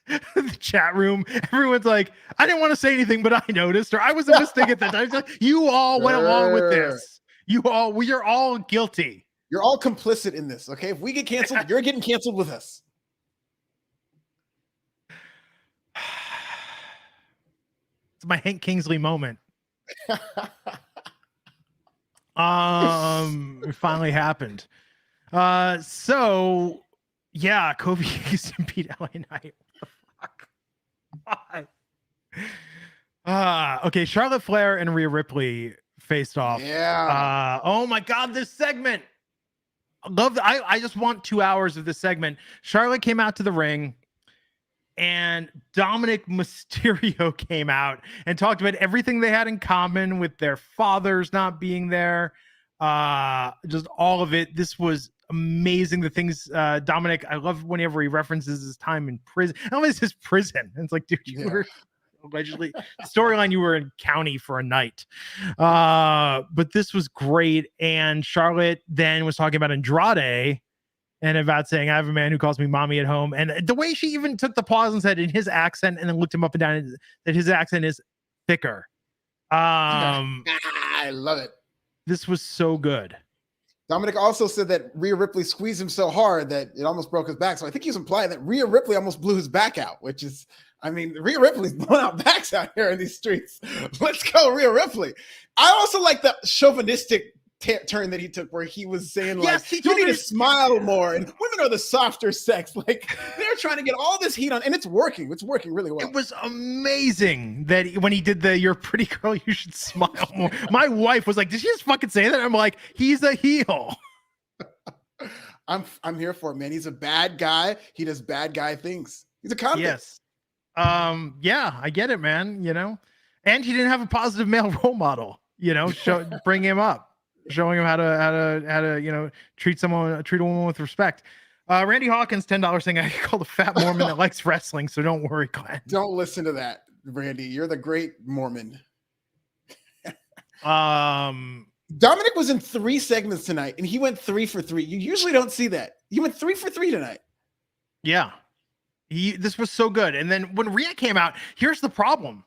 The chat room, everyone's like, I didn't want to say anything, but I noticed, or I was a mistake at that time. It's like, you all went along with this. You're all guilty.
You're all complicit in this. Okay. If we get canceled, you're getting canceled with us.
It's my Hank Kingsley moment. It finally happened. So yeah, Kofi Kingston beat LA Knight. What the fuck? Okay, Charlotte Flair and Rhea Ripley faced off.
Yeah.
Oh my god, this segment. I just want 2 hours of this segment. Charlotte came out to the ring, and Dominic Mysterio came out and talked about everything they had in common with their fathers not being there. Just all of it. This was amazing. The things Dominic, I love whenever he references his time in prison. I don't know, it's his prison. And it's like, dude, you were allegedly storyline, you were in county for a night. But this was great. And Charlotte then was talking about Andrade and about saying, I have a man who calls me mommy at home. And the way she even took the pause and said in his accent, and then looked him up and down, that his accent is thicker.
I love it.
This was so good.
Dominic also said that Rhea Ripley squeezed him so hard that it almost broke his back. So I think he's implying that Rhea Ripley almost blew his back out, which is, I mean, Rhea Ripley's blowing out backs out here in these streets. Let's go, Rhea Ripley. I also like the chauvinistic turn that he took, where he was saying, like,
yes,
you need to smile more, and women are the softer sex. Like, they're trying to get all this heat on, and it's working. It's working really well.
It was amazing that when he did the "you're a pretty girl, you should smile more." My wife was like, "Did she just fucking say that?" I'm like, "He's a heel."
I'm here for it, man. He's a bad guy. He does bad guy things. He's a convict.
Yes. Yeah, I get it, man. You know, and he didn't have a positive male role model. You know, bring him up. Showing him how to you know, treat a woman with respect. Randy Hawkins, $10 saying, I call the fat Mormon that likes wrestling, so don't worry, Glenn.
Don't listen to that, Randy. You're the great Mormon. Dominic was in 3 segments tonight, and he went 3 for 3. You usually don't see that. He went 3 for 3 tonight.
Yeah. This was so good. And then when Rhea came out, here's the problem.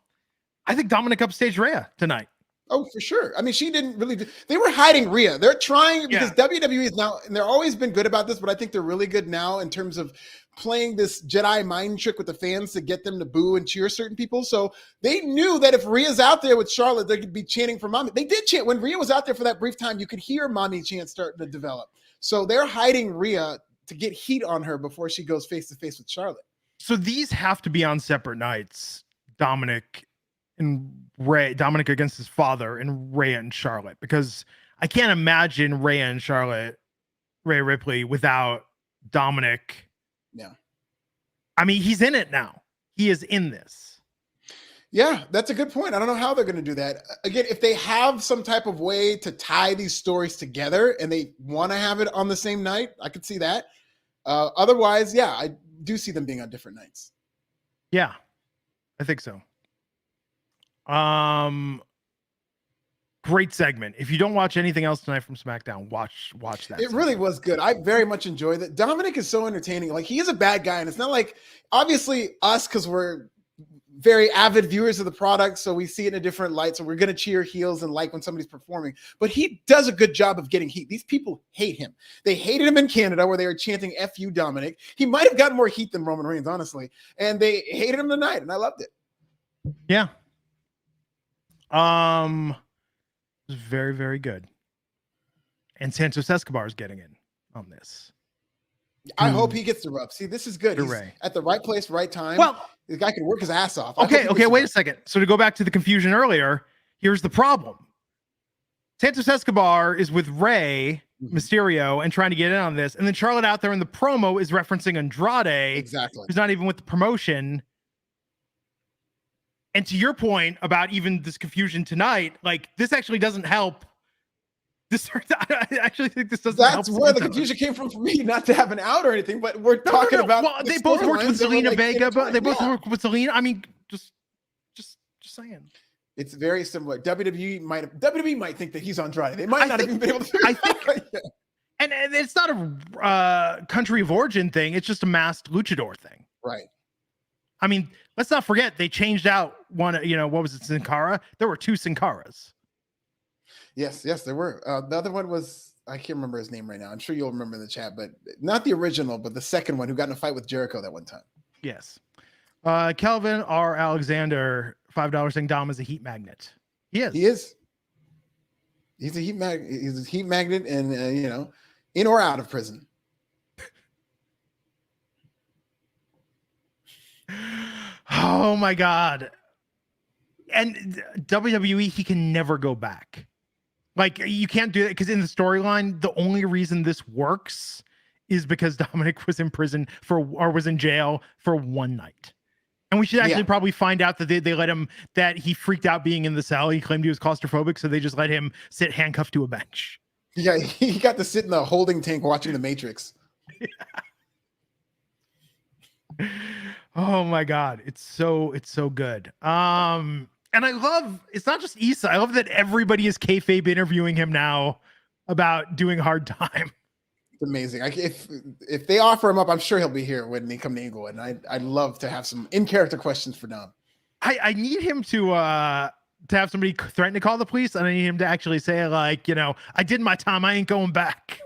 I think Dominic upstaged Rhea tonight.
Oh, for sure. I mean, she didn't really they were hiding Rhea. They're trying, because WWE is now, and they've always been good about this, but I think they're really good now in terms of playing this Jedi mind trick with the fans to get them to boo and cheer certain people. So they knew that if Rhea's out there with Charlotte, they could be chanting for mommy. They did chant. When Rhea was out there for that brief time, you could hear mommy chants starting to develop. So they're hiding Rhea to get heat on her before she goes face to face with Charlotte.
So these have to be on separate nights, Dominic and Ray, Dominic against his father, and Rhea and Charlotte, because I can't imagine Rhea and Charlotte, Rhea Ripley, without Dominic.
Yeah.
I mean, he's in it now. He is in this.
Yeah, that's a good point. I don't know how they're going to do that. Again, if they have some type of way to tie these stories together and they want to have it on the same night, I could see that. Otherwise, yeah, I do see them being on different nights.
Yeah, I think so. Great segment. If you don't watch anything else tonight from SmackDown, watch that.
It really was good. I very much enjoyed it. Dominic is so entertaining. Like, he is a bad guy, and it's not like, obviously us, because we're very avid viewers of the product, so we see it in a different light, so we're going to cheer heels and like when somebody's performing, but he does a good job of getting heat. These people hate him. They hated him in Canada, where they were chanting F you, Dominic. He might have gotten more heat than Roman Reigns, honestly, and they hated him tonight, and I loved it.
Yeah. It was very, very good. And Santos Escobar is getting in on this.
I hope he gets the rub. See, this is good. He's at the right place, right time.
Well,
the guy can work his ass off.
Okay, wait a second. So to go back to the confusion earlier, here's the problem. Santos Escobar is with Ray Mysterio and trying to get in on this. And then Charlotte out there in the promo is referencing Andrade,
Exactly.
who's not even with the promotion. And to your point about even this confusion tonight, like this actually doesn't help. I actually think this doesn't help.
That's where the confusion came from for me, not to have an out or anything, but we're talking about.
Well, they both worked with Zelina Vega, but they both worked with Zelina. I mean, just saying.
It's very similar. WWE might think that he's Andrade. They might not even be able to.
I think, and it's not a country of origin thing. It's just a masked luchador thing.
Right.
I mean, let's not forget they changed out one. What was it? Sin Cara. There were two Sin Caras.
Yes, there were. The other one was, I can't remember his name right now. I'm sure you'll remember in the chat, but not the original, but the second one who got in a fight with Jericho that one time.
Yes. Kelvin R. Alexander, $5 saying Dom is a heat magnet. He is. He's a heat magnet. He's a heat magnet, and in or out of prison. Oh my God. And WWE, he can never go back. Like, you can't do that because in the storyline, the only reason this works is because Dominic was in prison or was in jail for one night. And we should actually probably find out that they let him, that he freaked out being in the cell. He claimed he was claustrophobic, so they just let him sit handcuffed to a bench.
Yeah, he got to sit in the holding tank watching The Matrix.
Oh my God, it's so good. And I love, it's not just Issa. I love that everybody is kayfabe interviewing him now about doing Hard Time.
It's amazing. If they offer him up, I'm sure he'll be here when they come to Inglewood. And I'd love to have some in-character questions for Dom.
I need him to have somebody threaten to call the police, and I need him to actually say, like, I did my time. I ain't going back.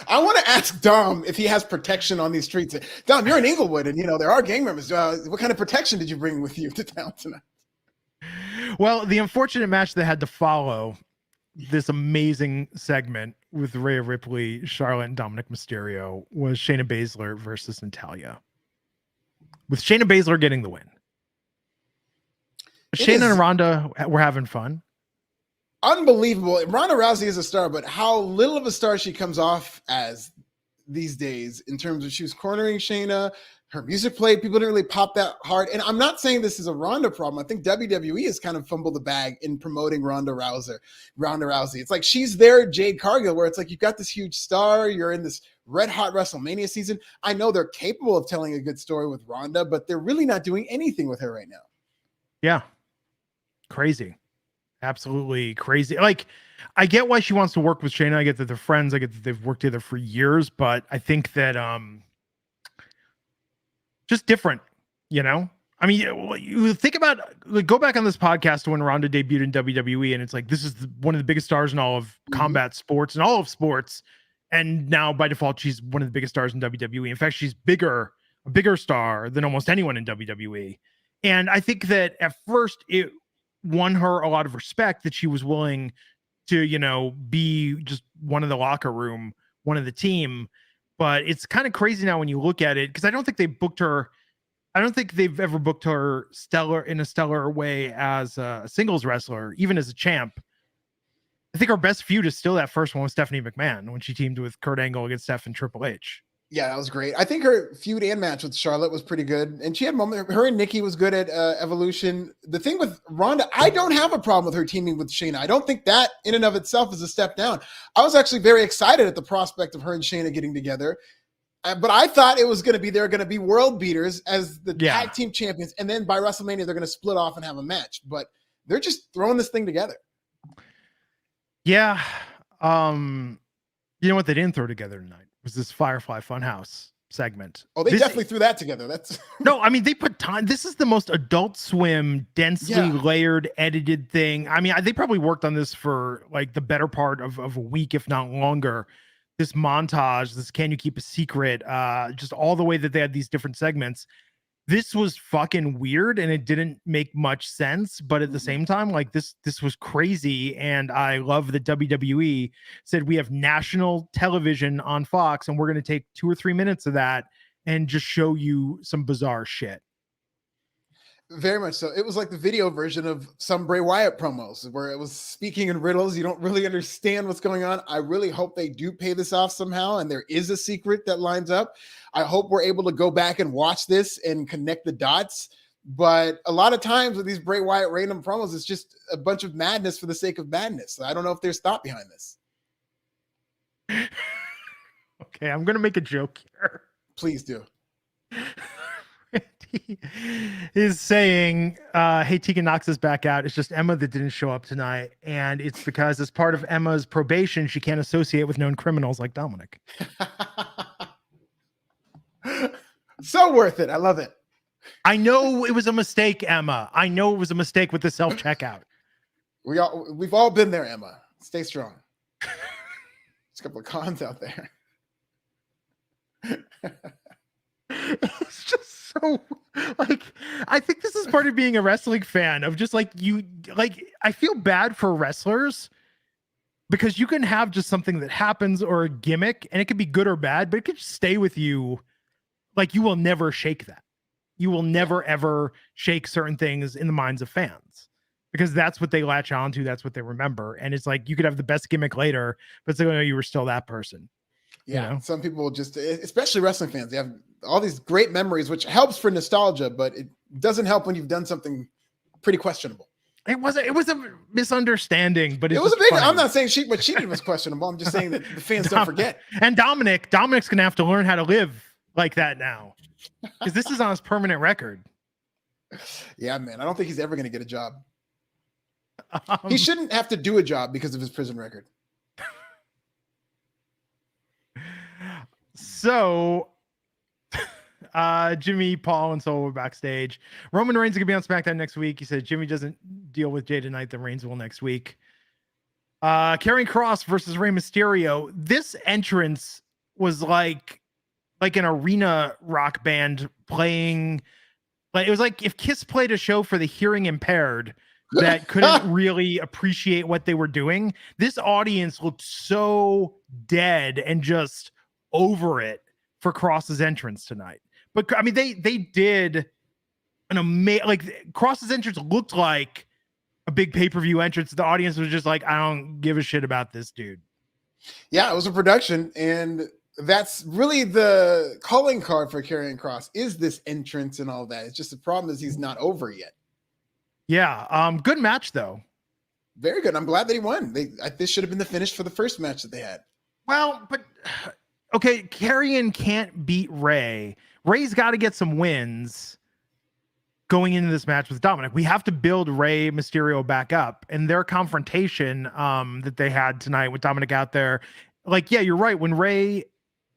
I want to ask Dom if he has protection on these streets. Dom, you're in Inglewood, and there are gang members. What kind of protection did you bring with you to town tonight?
Well, the unfortunate match that had to follow this amazing segment with Rhea Ripley, Charlotte, and Dominic Mysterio was Shayna Basler versus Natalya. With Shayna Basler getting the win. Shayna and Ronda were having fun.
Unbelievable. Ronda Rousey is a star, but how little of a star she comes off as these days in terms of she was cornering Shayna. Her music played. People didn't really pop that hard. And I'm not saying this is a Ronda problem. I think WWE has kind of fumbled the bag in promoting Ronda Rousey. It's like she's their Jade Cargill, where it's like you've got this huge star. You're in this red hot WrestleMania season. I know they're capable of telling a good story with Ronda, but they're really not doing anything with her right now.
Yeah. Crazy. Absolutely crazy. Like, I get why she wants to work with Shayna. I get that they're friends. I get that they've worked together for years, but I think that just different, I mean, you think about, like, go back on this podcast to when Ronda debuted in WWE, and it's like, this is one of the biggest stars in all of combat sports and all of sports, and now by default she's one of the biggest stars in WWE. In fact, she's a bigger star than almost anyone in WWE. And I think that at first it won her a lot of respect that she was willing to, be just one of the locker room, one of the team. But it's kind of crazy now when you look at it, because I don't think they've ever booked her in a stellar way as a singles wrestler, even as a champ. I think our best feud is still that first one with Stephanie McMahon when she teamed with Kurt Angle against Steph and Triple H.
Yeah, that was great. I think her feud and match with Charlotte was pretty good. And she had moments. Her and Nikki was good at Evolution. The thing with Ronda, I don't have a problem with her teaming with Shayna. I don't think that in and of itself is a step down. I was actually very excited at the prospect of her and Shayna getting together. But I thought it was going to be, they're going to be world beaters as the tag team champions. And then by WrestleMania, they're going to split off and have a match. But they're just throwing this thing together.
Yeah. You know what they didn't throw together tonight was this Firefly Funhouse segment.
Oh, they definitely threw that together. That's
no, I mean, they put time. This is the most Adult Swim, densely layered, edited thing. I mean, they probably worked on this for like the better part of a week, if not longer. This montage, this Can You Keep a Secret, just all the way that they had these different segments. This was fucking weird and it didn't make much sense, but at the same time, like this was crazy. And I love that WWE said we have national television on Fox and we're going to take 2 or 3 minutes of that and just show you some bizarre shit.
Very much so. It was like the video version of some Bray Wyatt promos where it was speaking in riddles. You don't really understand what's going on. I really hope they do pay this off somehow, and there is a secret that lines up. I hope we're able to go back and watch this and connect the dots. But a lot of times with these Bray Wyatt random promos, it's just a bunch of madness for the sake of madness. I don't know if there's thought behind this.
Okay, I'm gonna make a joke here.
Please do.
Randy is saying, hey, Tegan Knox is back out. It's just Emma that didn't show up tonight. And it's because as part of Emma's probation, she can't associate with known criminals like Dominic.
So worth it. I love it.
I know it was a mistake, Emma. I know it was a mistake with the self-checkout.
We've all been there, Emma. Stay strong. There's a couple of cons out there.
It's just so like, I think this is part of being a wrestling fan of just like I feel bad for wrestlers because you can have just something that happens or a gimmick and it could be good or bad, but it could just stay with you. Like you will never shake that. You will never ever shake certain things in the minds of fans because that's what they latch on to. That's what they remember. And it's like, you could have the best gimmick later, but it's like, oh, you were still that person.
Yeah,
you know?
Some people just, especially wrestling fans, they have all these great memories, which helps for nostalgia, but it doesn't help when you've done something pretty questionable.
It was a misunderstanding, but
it was a big.
funny.
I'm not saying what she did was questionable. I'm just saying that the fans don't forget.
And Dominic's gonna have to learn how to live like that now, because this is on his permanent record.
Yeah, man, I don't think he's ever gonna get a job. He shouldn't have to do a job because of his prison record.
So, Jimmy, Paul, and Solo were backstage. Roman Reigns is gonna be on SmackDown next week. He said Jimmy doesn't deal with Jay tonight, then Reigns will next week. Karrion Kross versus Rey Mysterio. This entrance was like an arena rock band playing. Like it was like if Kiss played a show for the hearing impaired that couldn't really appreciate what they were doing. This audience looked so dead and just over it for Kross's entrance tonight. But I mean, they did an amazing, like Kross's entrance looked like a big pay-per-view entrance. The audience was just like, I don't give a shit about this dude.
Yeah, it was a production, and that's really the calling card for Karrion Kross is this entrance and all that. It's just the problem is he's not over yet.
Yeah, good match though.
Very good. I'm glad that he won. This should have been the finish for the first match that they had.
Well, but okay, Karrion can't beat Ray. Ray's got to get some wins going into this match with Dominic. We have to build Rey Mysterio back up, and their confrontation that they had tonight with Dominic out there. Like, yeah, you're right. When Ray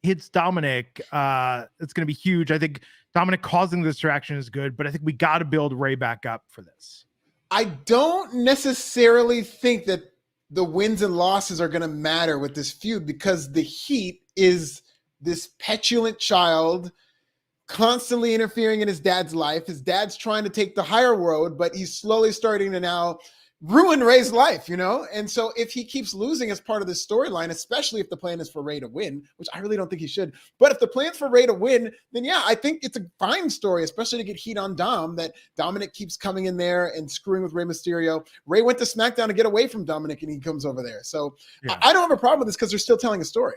hits Dominic, it's going to be huge. I think Dominic causing the distraction is good, but I think we got to build Ray back up for this.
I don't necessarily think that the wins and losses are going to matter with this feud because the heat is this petulant child constantly interfering in his dad's life. His dad's trying to take the higher road, but he's slowly starting to now ruin Ray's life, you know? And so if he keeps losing as part of this storyline, especially if the plan is for Ray to win, which I really don't think he should, but if the plan's for Ray to win, then yeah, I think it's a fine story, especially to get heat on Dom, that Dominic keeps coming in there and screwing with Rey Mysterio. Ray went to SmackDown to get away from Dominic and he comes over there. So yeah. I don't have a problem with this because they're still telling a story.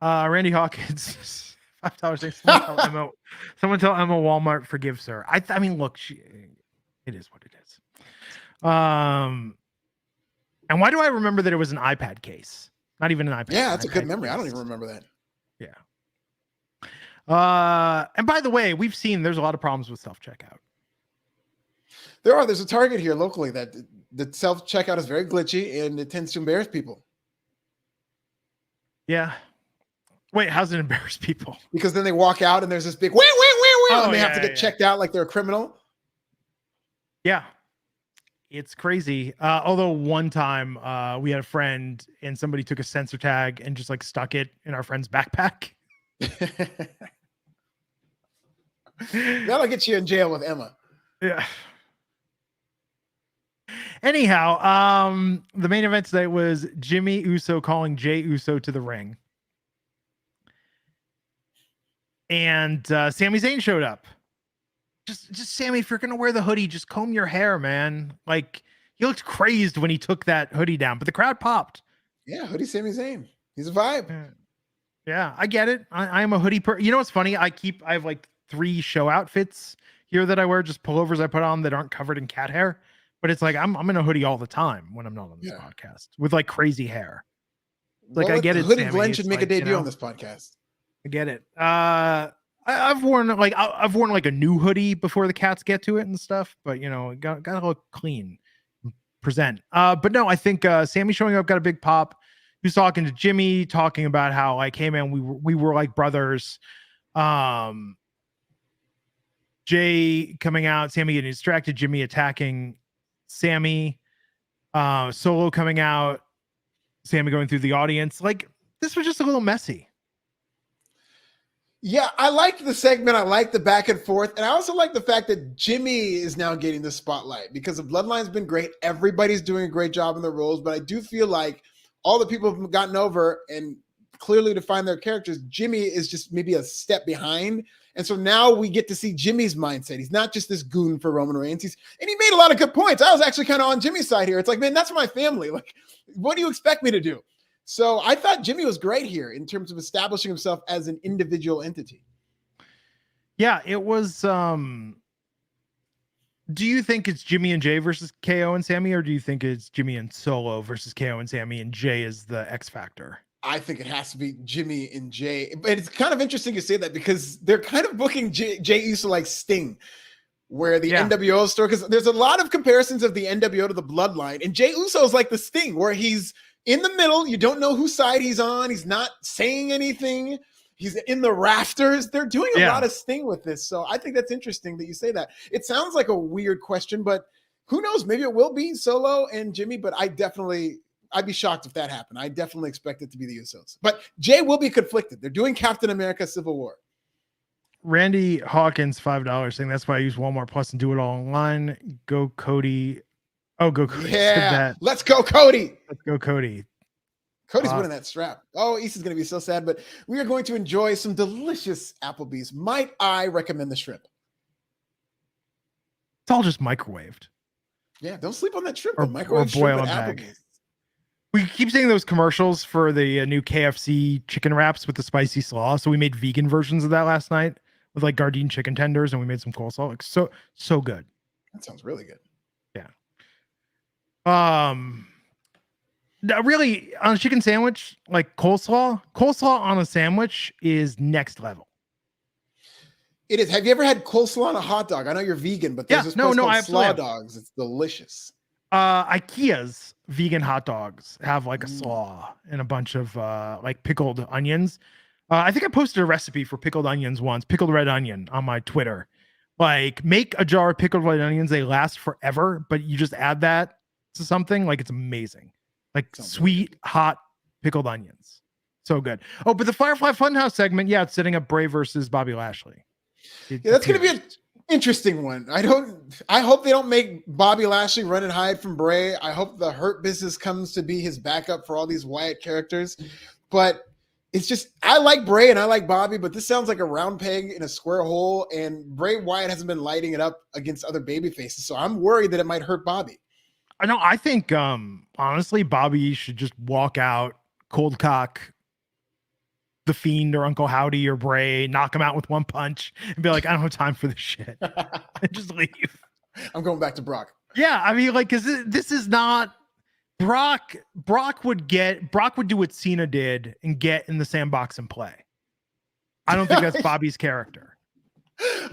Randy Hawkins, $5. Someone tell Emma Walmart forgives her. I mean, look, it is what it is. And why do I remember that it was an iPad case? Not even an iPad.
Yeah, that's a good memory. Case. I don't even remember that.
Yeah. And by the way, we've seen there's a lot of problems with self-checkout.
There's a Target here locally that the self-checkout is very glitchy and it tends to embarrass people.
Yeah. Wait, how's it embarrass people?
Because then they walk out and there's this big and they have to get checked out like they're a criminal.
Yeah. It's crazy. Although one time we had a friend and somebody took a sensor tag and just like stuck it in our friend's backpack.
That'll get you in jail with Emma.
Yeah. Anyhow, the main event today was Jimmy Uso calling Jey Uso to the ring. And Sami Zayn showed up. just Sammy, if you're gonna wear the hoodie, just comb your hair, man. Like he looked crazed when he took that hoodie down, but the crowd popped.
Yeah, hoodie Sami Zayn. He's a vibe.
Yeah, I get it. I am a hoodie You know what's funny? I have like 3 show outfits here that I wear, just pullovers I put on that aren't covered in cat hair. But it's like I'm in a hoodie all the time when I'm not on this podcast with like crazy hair. Like I get it.
Hoodie
Sammy.
Glenn should make a debut on
this.
this podcast.
I get it. I've worn like a new hoodie before the cats get to it and stuff, but gotta look clean, present. But no, I think Sammy showing up got a big pop. He was talking to Jimmy, talking about how like, hey man, we were like brothers. Jay coming out, Sammy getting distracted, Jimmy attacking Sammy, Solo coming out, Sammy going through the audience. Like this was just a little messy.
Yeah, I liked the segment. I liked the back and forth. And I also like the fact that Jimmy is now getting the spotlight because the Bloodline's been great. Everybody's doing a great job in their roles. But I do feel like all the people have gotten over and clearly define their characters. Jimmy is just maybe a step behind. And so now we get to see Jimmy's mindset. He's not just this goon for Roman Reigns. And he made a lot of good points. I was actually kind of on Jimmy's side here. It's like, man, that's my family. Like, what do you expect me to do? So I thought Jimmy was great here in terms of establishing himself as an individual entity.
Yeah, it was. Do you think it's Jimmy and Jay versus KO and Sammy, or do you think it's Jimmy and Solo versus KO and Sammy, and Jay is the X factor?
I think it has to be Jimmy and Jay. But it's kind of interesting you say that because they're kind of booking Jay Uso like Sting, where the NWO story, because there's a lot of comparisons of the NWO to the Bloodline, and Jay Uso is like the Sting, where he's in the middle. You don't know whose side he's on. He's not saying anything. He's in the rafters. They're doing a lot of Sting with this. So I think that's interesting that you say that. It sounds like a weird question, but who knows? Maybe it will be Solo and Jimmy, but I'd be shocked if that happened. I definitely expect it to be the Usos. But Jay will be conflicted. They're doing Captain America Civil War.
Randy Hawkins, $5 saying that's why I use Walmart Plus and do it all online. Go Cody. Oh, go Cody.
Yeah, let's go Cody.
Let's go Cody.
Cody's winning that strap. Oh, East is going to be so sad, but we are going to enjoy some delicious Applebee's. Might I recommend the shrimp?
It's all just microwaved.
Yeah, don't sleep on that shrimp.
Or boil them back. We keep seeing those commercials for the new KFC chicken wraps with the spicy slaw. So we made vegan versions of that last night with like Gardein chicken tenders, and we made some coleslaw. Like so good.
That sounds really good.
Yeah. Really, on a chicken sandwich, like coleslaw on a sandwich is next level.
It is. Have you ever had coleslaw on a hot dog? I know you're vegan, but there's this place called Slaw Dogs. It's delicious.
IKEA's vegan hot dogs have like a slaw and a bunch of like pickled onions. I think I posted a recipe for pickled onions once, pickled red onion on my Twitter. Like make a jar of pickled red onions. They last forever, but you just add that to something. Like it's amazing. Like sweet, hot pickled onions. So good. Oh, but the Firefly Funhouse segment, it's setting up Bray versus Bobby Lashley.
That's going to be an interesting one. I hope they don't make Bobby Lashley run and hide from Bray. I hope the Hurt Business comes to be his backup for all these Wyatt characters. But it's just, I like Bray and I like Bobby, but this sounds like a round peg in a square hole. And Bray Wyatt hasn't been lighting it up against other baby faces. So I'm worried that it might hurt Bobby.
I know. I think, honestly, Bobby should just walk out, cold cock the Fiend or Uncle Howdy or Bray, knock him out with one punch, and be like, I don't have time for this shit, and just leave.
I'm going back to Brock.
Yeah, I mean, like, because this is not Brock. Brock would do what Cena did and get in the sandbox and play. I don't think that's Bobby's character.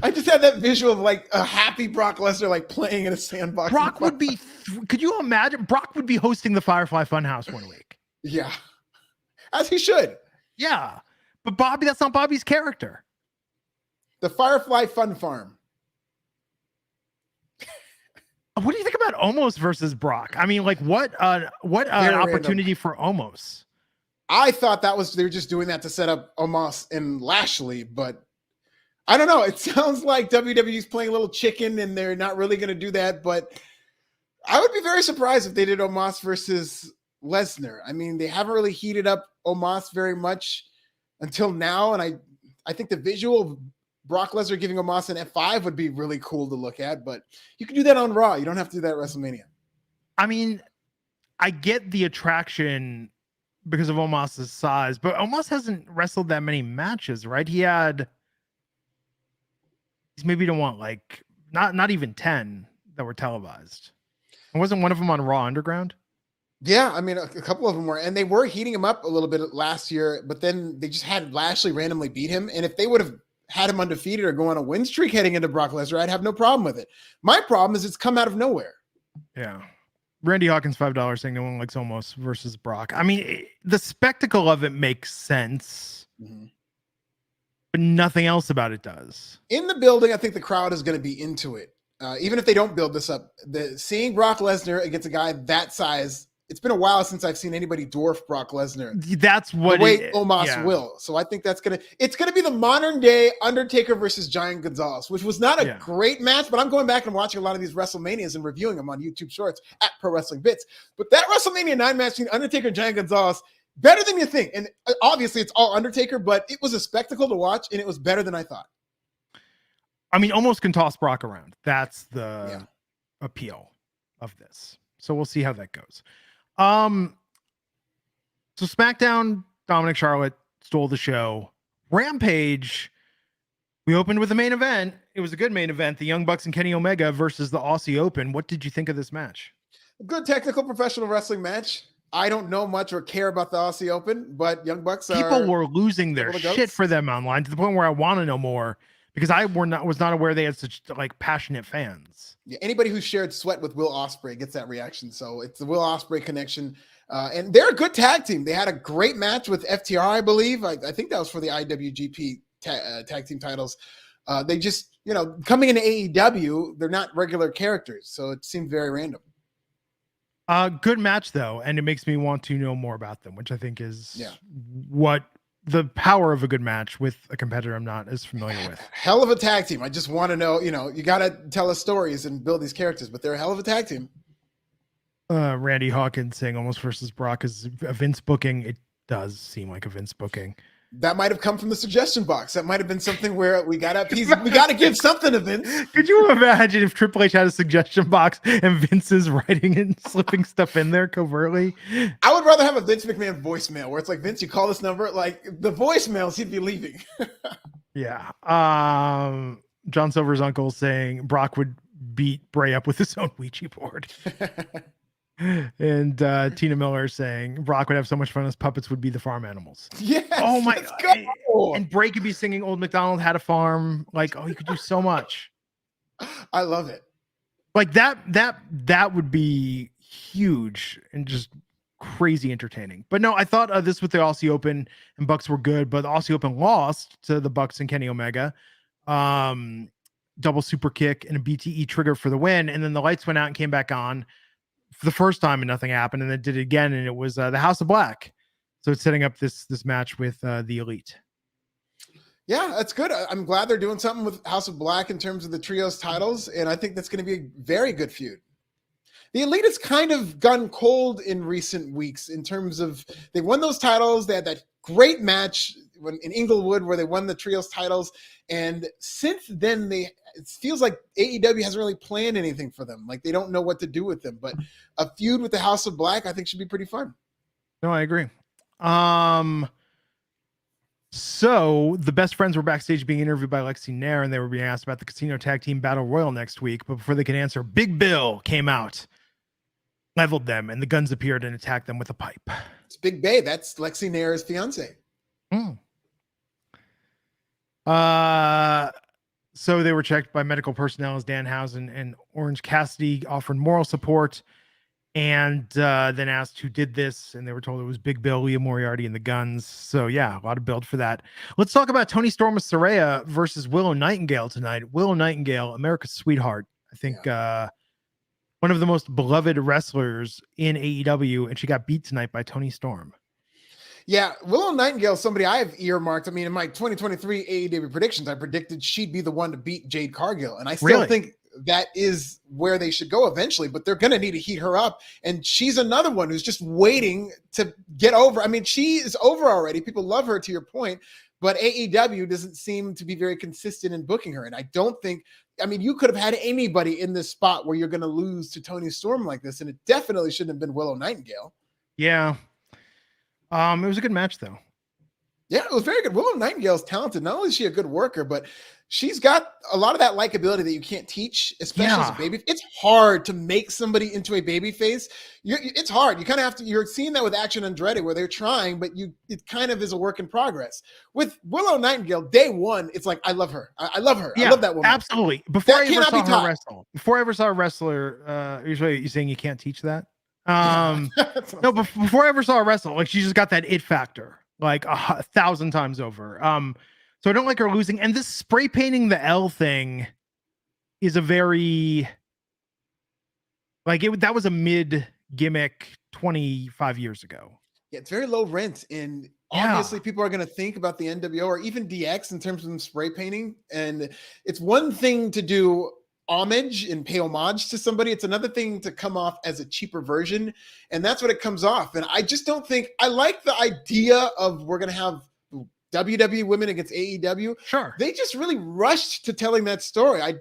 I just had that visual of like a happy Brock Lesnar like playing in a sandbox.
Brock would be. Could you imagine? Brock would be hosting the Firefly Funhouse one week.
Yeah, as he should.
Yeah, but Bobby, that's not Bobby's character.
The Firefly Fun Farm.
What do you think about Omos versus Brock? I mean, like, what an opportunity for Omos.
I thought they were just doing that to set up Omos and Lashley, but I don't know. It sounds like WWE's playing a little chicken and they're not really going to do that, but I would be very surprised if they did Omos versus Lesnar. I mean, they haven't really heated up Omos very much until now, and I think the visual of Brock Lesnar giving Omos an F5 would be really cool to look at, but you can do that on Raw. You don't have to do that at WrestleMania.
I mean, I get the attraction because of Omos's size, but Omos hasn't wrestled that many matches, right? He's maybe don't want like not even 10 that were televised. And wasn't one of them on Raw Underground?
Yeah, I mean, a couple of them were, and they were heating him up a little bit last year, but then they just had Lashley randomly beat him. And if they would have had him undefeated or go on a win streak heading into Brock Lesnar, I'd have no problem with it. My problem is it's come out of nowhere.
Yeah. Randy Hawkins, $5 saying no one likes Omos versus Brock. I mean, the spectacle of it makes sense, but nothing else about it does.
In the building, I think the crowd is going to be into it. Even if they don't build this up, seeing Brock Lesnar against a guy that size, it's been a while since I've seen anybody dwarf Brock Lesnar.
That's what
the way Omos will. So I think it's gonna be the modern day Undertaker versus Giant Gonzalez, which was not a great match, but I'm going back and watching a lot of these WrestleManias and reviewing them on YouTube Shorts at Pro Wrestling Bits. But that WrestleMania 9 match between Undertaker and Giant Gonzalez, better than you think. And obviously it's all Undertaker, but it was a spectacle to watch and it was better than I thought.
I mean, Omos can toss Brock around. That's the appeal of this. So we'll see how that goes. So SmackDown, Dominic Charlotte stole the show. Rampage, we opened with the main event. It was a good main event. The Young Bucks and Kenny Omega versus the Aussie Open. What did you think of this match?
A good technical professional wrestling match. I don't know much or care about the Aussie Open, but Young Bucks
people were losing their shit for them online to the point where I want to know more because I was not aware they had such like passionate fans.
Yeah, anybody who shared sweat with Will Ospreay gets that reaction. So it's the Will Ospreay connection. And they're a good tag team. They had a great match with FTR, I believe. I think that was for the IWGP tag team titles. They just, coming into AEW, they're not regular characters. So it seemed very random.
Good match, though. And it makes me want to know more about them, which I think is what the power of a good match with a competitor I'm not as familiar with.
Hell of a tag team. I just want to know, you got to tell us stories and build these characters, but they're a hell of a tag team.
Randy Hawkins saying Omos versus Brock is a Vince booking. It does seem like a Vince booking.
That might have come from the suggestion box. That might have been something where we got to give something to Vince.
Could you imagine if Triple H had a suggestion box and Vince is writing and slipping stuff in there covertly?
I would rather have a Vince McMahon voicemail where it's like, Vince, you call this number, like the voicemails he'd be leaving.
Yeah. John Silver's uncle saying Brock would beat Bray up with his own Ouija board. And Tina Miller saying Brock would have so much fun as puppets would be the farm animals.
Yes,
oh my god. And Bray could be singing Old MacDonald Had a Farm. Like, you could do so much.
I love it.
Like that would be huge and just crazy entertaining. But no, I thought this with the Aussie Open and Bucks were good, but the Aussie Open lost to the Bucks and Kenny Omega. Double super kick and a BTE trigger for the win. And then the lights went out and came back on for the first time and nothing happened, and then did it again, and it was the House of Black. So it's setting up this match with the Elite.
Yeah, that's good. I'm glad they're doing something with House of Black in terms of the trios titles, and I think that's going to be a very good feud. The Elite has kind of gone cold in recent weeks in terms of they won those titles. They had that great match in Inglewood where they won the trios titles, and since then it feels like AEW hasn't really planned anything for them. Like they don't know what to do with them. But a feud with the House of Black, I think, should be pretty fun.
No, I agree. So the best friends were backstage being interviewed by Lexi Nair, and they were being asked about the Casino Tag Team Battle Royal next week. But before they could answer, Big Bill came out, leveled them, and the Guns appeared and attacked them with a pipe.
It's Big Bay. That's Lexi Nair's fiance.
So they were checked by medical personnel as Danhausen and Orange Cassidy offered moral support and then asked who did this. And they were told it was Big Bill, Leah Moriarty, and the Guns. So yeah, a lot of build for that. Let's talk about Tony Storm of Saraya versus Willow Nightingale tonight. Willow Nightingale, America's sweetheart. I think one of the most beloved wrestlers in AEW, and she got beat tonight by Tony Storm.
Yeah, Willow Nightingale is somebody I have earmarked. I mean, in my 2023 AEW predictions, I predicted she'd be the one to beat Jade Cargill. And I still think that is where they should go eventually, but they're going to need to heat her up. And she's another one who's just waiting to get over. I mean, she is over already. People love her, to your point, but AEW doesn't seem to be very consistent in booking her. And I don't think, I mean, you could have had anybody in this spot where you're going to lose to Toni Storm like this, and it definitely shouldn't have been Willow Nightingale.
Yeah. It was a good match though.
Yeah, it was very good. Willow Nightingale is talented. Not only is she a good worker, but she's got a lot of that likability that you can't teach, especially as a baby. It's hard to make somebody into a baby face. It's hard. You kind of have to, you're seeing that with Action Andretti where they're trying, but it kind of is a work in progress. With Willow Nightingale, day one, it's like, I love her. I love her.
Yeah,
I love that woman.
Absolutely. Before I ever saw a wrestler, usually you're saying you can't teach that. No, before I ever saw her wrestle, like she just got that it factor like 1,000 times over. So I don't like her losing. And this spray painting the L thing is a very that was a mid gimmick 25 years ago.
Yeah, it's very low rent, and obviously people are going to think about the NWO or even DX in terms of them spray painting. And it's one thing to do homage and pay homage to somebody. It's another thing to come off as a cheaper version. And that's what it comes off. And I just don't think, I like the idea of we're going to have WWE women against AEW.
Sure.
They just really rushed to telling that story. I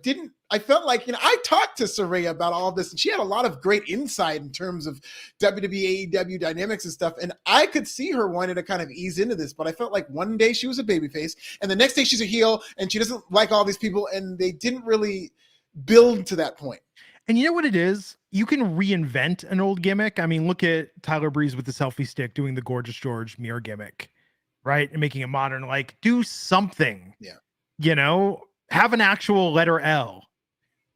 felt like, I talked to Rhea about all of this, and she had a lot of great insight in terms of WWE, AEW dynamics and stuff. And I could see her wanting to kind of ease into this, but I felt like one day she was a babyface and the next day she's a heel and she doesn't like all these people. And they didn't really build to that point.
And you know what it is? You can reinvent an old gimmick. I mean, look at Tyler Breeze with the selfie stick doing the Gorgeous George mirror gimmick, right? And making it modern, do something.
Yeah.
Have an actual letter L.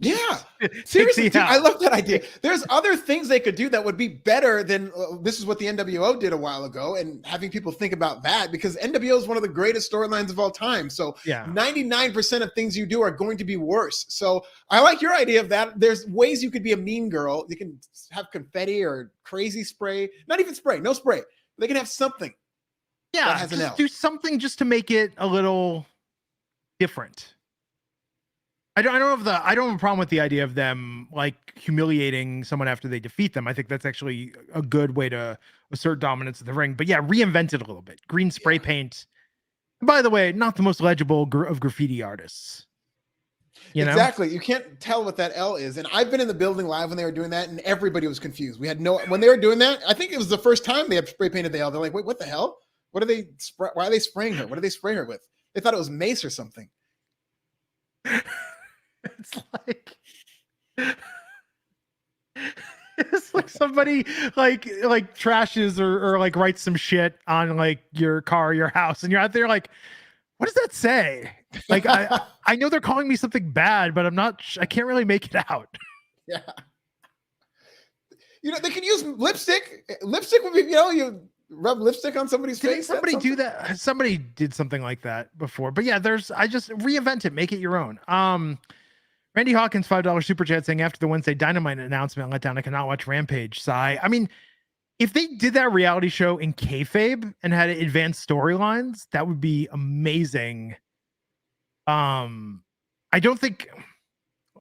Yeah. Seriously, dude, I love that idea. There's other things they could do that would be better than this is what the NWO did a while ago, and having people think about that, because NWO is one of the greatest storylines of all time. So 99% of things you do are going to be worse. So I like your idea of that. There's ways you could be a mean girl. You can have confetti or crazy spray, not even spray, no spray. They can have something.
Yeah.
That has an L.
Do something just to make it a little different. I don't have a problem with the idea of them humiliating someone after they defeat them. I think that's actually a good way to assert dominance in the ring. But yeah, reinvent it a little bit. Green spray paint. By the way, not the most legible of graffiti artists.
Exactly. You can't tell what that L is. And I've been in the building live when they were doing that, and everybody was confused. When they were doing that, I think it was the first time they had spray painted the L. They're like, wait, what the hell? Why are they spraying her? What do they spray her with? They thought it was mace or something.
It's like somebody trashes or writes some shit on your car, your house, and you're out there what does that say? I know they're calling me something bad, but I can't really make it out.
Yeah. They can use lipstick. Lipstick would be, you rub lipstick on somebody's face.
Somebody do that. Somebody did something like that before, but yeah, I just reinvent it, make it your own. Randy Hawkins, $5 super chat saying after the Wednesday Dynamite announcement let down, I cannot watch Rampage. Sigh. I mean, if they did that reality show in kayfabe and had advanced storylines, that would be amazing. I don't think,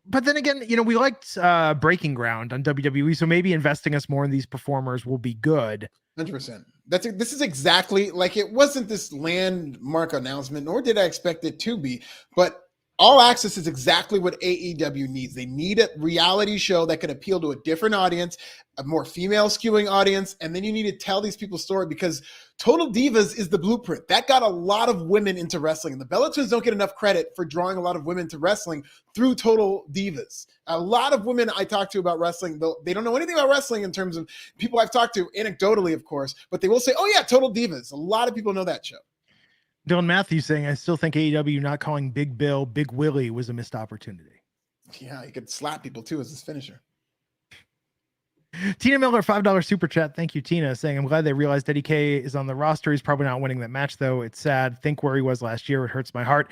but then again, we liked Breaking Ground on WWE, so maybe investing us more in these performers will be good.
100%. This is exactly it wasn't this landmark announcement, nor did I expect it to be, but All Access is exactly what AEW needs. They need a reality show that can appeal to a different audience, a more female skewing audience, and then you need to tell these people's story, because Total Divas is the blueprint. That got a lot of women into wrestling, and the Bella Twins don't get enough credit for drawing a lot of women to wrestling through Total Divas. A lot of women I talk to about wrestling, they don't know anything about wrestling in terms of people I've talked to, anecdotally, of course, but they will say, oh yeah, Total Divas. A lot of people know that show.
Dylan Matthews saying, I still think AEW not calling Big Bill Big Willie was a missed opportunity.
Yeah, he could slap people too as his finisher.
Tina Miller, $5 super chat. Thank you, Tina, saying, I'm glad they realized Eddie K is on the roster. He's probably not winning that match, though. It's sad. Think where he was last year. It hurts my heart.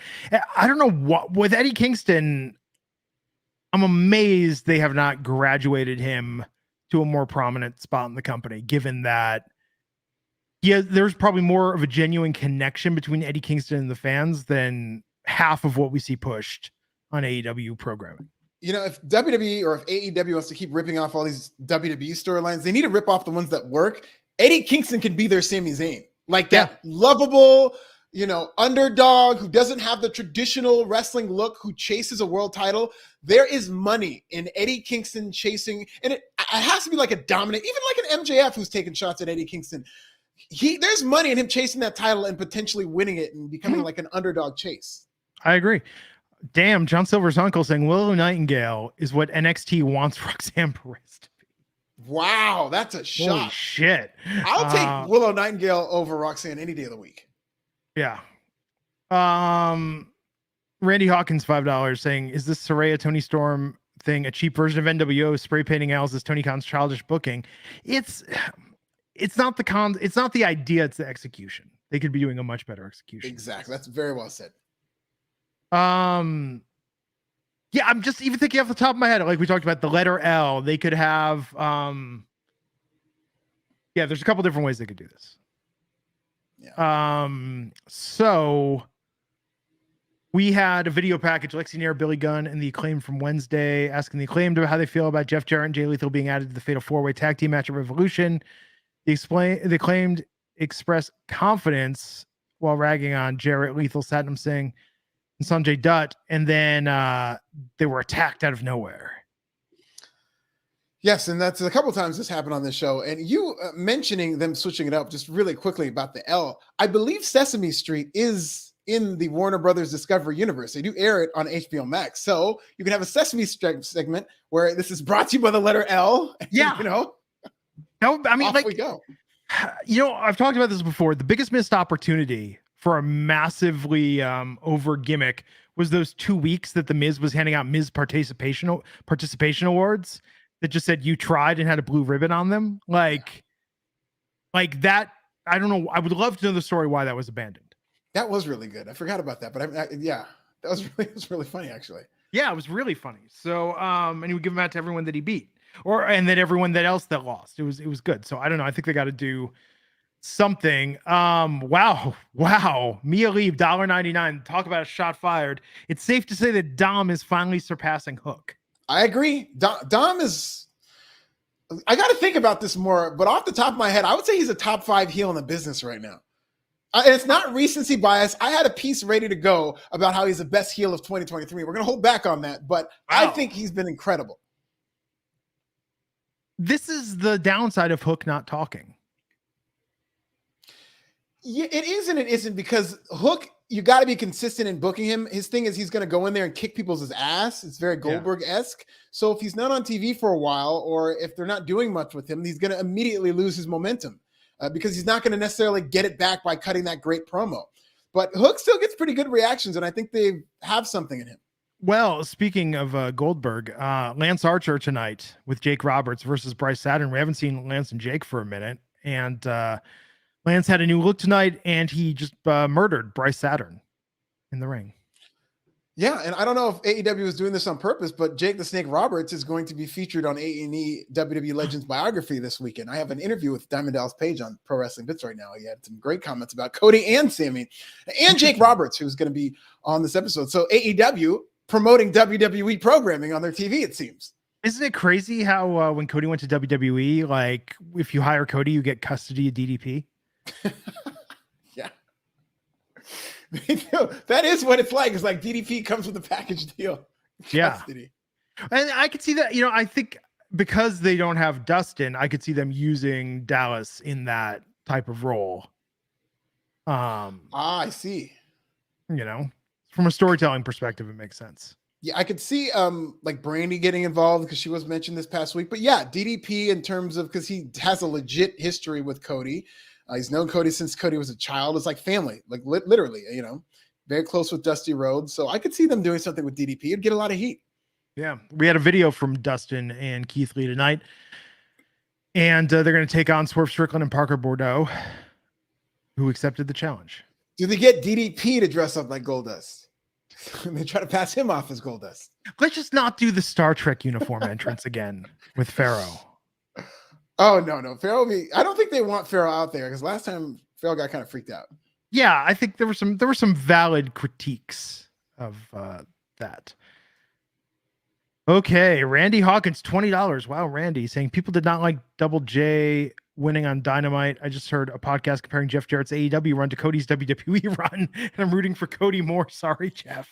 I don't know what with Eddie Kingston. I'm amazed they have not graduated him to a more prominent spot in the company, given that there's probably more of a genuine connection between Eddie Kingston and the fans than half of what we see pushed on AEW programming.
If WWE or if AEW wants to keep ripping off all these WWE storylines, they need to rip off the ones that work. Eddie Kingston can be their Sami Zayn, that lovable, underdog who doesn't have the traditional wrestling look, who chases a world title. There is money in Eddie Kingston chasing, and it has to be like a dominant, even like an MJF who's taking shots at Eddie Kingston. There's money in him chasing that title and potentially winning it and becoming like an underdog chase.
I agree. Damn, John Silver's uncle saying Willow Nightingale is what NXT wants Roxanne Perez to be.
Wow, that's a shot.
Holy shit.
I'll take Willow Nightingale over Roxanne any day of the week.
Yeah. Randy Hawkins, $5 saying, is this Saraya Tony Storm thing a cheap version of NWO spray painting L's as Tony Khan's childish booking? It's not the idea, it's the execution. They could be doing a much better execution.
Exactly. That's very well said.
Yeah, I'm just even thinking off the top of my head, like we talked about the letter L, they could have there's a couple different ways they could do this. Yeah. So we had a video package, Lexi Nair, Billy Gunn, and the Acclaimed from Wednesday, asking the Acclaimed about how they feel about Jeff Jarrett and Jay Lethal being added to the Fatal 4-Way Tag Team match at Revolution. The Acclaimed expressed confidence while ragging on Jarrett, Lethal, Satnam Singh, and Sanjay Dutt, and then they were attacked out of nowhere.
Yes, and that's a couple times this happened on this show. And you mentioning them switching it up just really quickly about the L. I believe Sesame Street is in the Warner Brothers Discovery universe. They do air it on HBO Max. So you can have a Sesame Street segment where this is brought to you by the letter L.
Yeah.
No,
I mean,
off we go.
I've talked about this before. The biggest missed opportunity for a massively over gimmick was those 2 weeks that the Miz was handing out Miz participation awards that just said you tried and had a blue ribbon on them. Like that. I don't know. I would love to know the story why that was abandoned.
That was really good. I forgot about that, but that was really funny actually.
Yeah, it was really funny. So and he would give them out to everyone that he beat, and then everyone else that lost. It was good. So I don't know. I think they got to do something. Wow. Mia Leave, $1.99. Talk about a shot fired. It's safe to say that Dom is finally surpassing Hook.
I agree. Dom is, I got to think about this more, but off the top of my head, I would say he's a top 5 heel in the business right now. And it's not recency bias. I had a piece ready to go about how he's the best heel of 2023. We're going to hold back on that, but wow. I think he's been incredible.
This is the downside of Hook not talking.
Yeah, it is and it isn't, because Hook, you got to be consistent in booking him. His thing is he's going to go in there and kick people's ass. It's very Goldberg-esque. Yeah. So if he's not on TV for a while, or if they're not doing much with him, he's going to immediately lose his momentum because he's not going to necessarily get it back by cutting that great promo. But Hook still gets pretty good reactions, and I think they have something in him.
Well, speaking of Goldberg, Lance Archer tonight with Jake Roberts versus Bryce Saturn. We haven't seen Lance and Jake for a minute, and Lance had a new look tonight, and he just murdered Bryce Saturn in the ring.
Yeah, and I don't know if AEW is doing this on purpose, but Jake the Snake Roberts is going to be featured on A&E WWE Legends biography this weekend. I have an interview with Diamond Dallas Page on Pro Wrestling Bits right now. He had some great comments about Cody and Sammy and Jake Roberts, who's going to be on this episode. So AEW promoting WWE programming on their TV, it seems.
Isn't it crazy how when Cody went to WWE, like if you hire Cody, you get custody of DDP?
Yeah. That is what it's like. It's like DDP comes with a package deal.
Yeah.
Custody.
And I could see that, I think because they don't have Dustin, I could see them using Dallas in that type of role.
I see.
From a storytelling perspective, it makes sense.
Yeah, I could see like Brandy getting involved because she was mentioned this past week. But yeah, DDP in terms of, because he has a legit history with Cody. He's known Cody since Cody was a child. It's like family, like literally, very close with Dusty Rhodes. So I could see them doing something with DDP. It'd get a lot of heat.
Yeah. We had a video from Dustin and Keith Lee tonight, and they're going to take on Swerve Strickland and Parker Bordeaux, who accepted the challenge.
Do they get DDP to dress up like Goldust? They try to pass him off as Goldust.
Let's just not do the Star Trek uniform entrance again with Pharaoh.
Oh, no. Pharaoh, I don't think they want Pharaoh out there, because last time Pharaoh got kind of freaked out.
Yeah, I think there were some valid critiques of that. Okay, Randy Hawkins, $20. Wow, Randy saying people did not like Double J winning on Dynamite. I just heard a podcast comparing Jeff Jarrett's AEW run to Cody's WWE run, and I'm rooting for Cody more. Sorry, Jeff.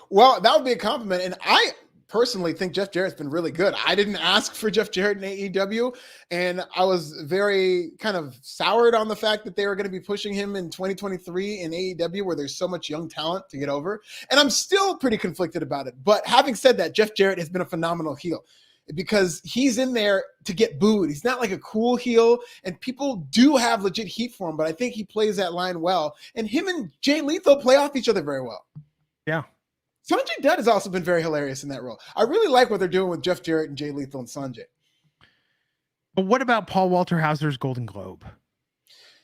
Well, that would be a compliment. And I personally think Jeff Jarrett's been really good. I didn't ask for Jeff Jarrett in AEW, and I was very kind of soured on the fact that they were going to be pushing him in 2023 in AEW, where there's so much young talent to get over. And I'm still pretty conflicted about it. But having said that, Jeff Jarrett has been a phenomenal heel because he's in there to get booed. He's not like a cool heel, and people do have legit heat for him, but I think he plays that line well. And him and Jay Lethal play off each other very well.
Yeah.
Sanjay Dutt has also been very hilarious in that role. I really like what they're doing with Jeff Jarrett and Jay Lethal and Sanjay.
But what about Paul Walter Hauser's Golden Globe?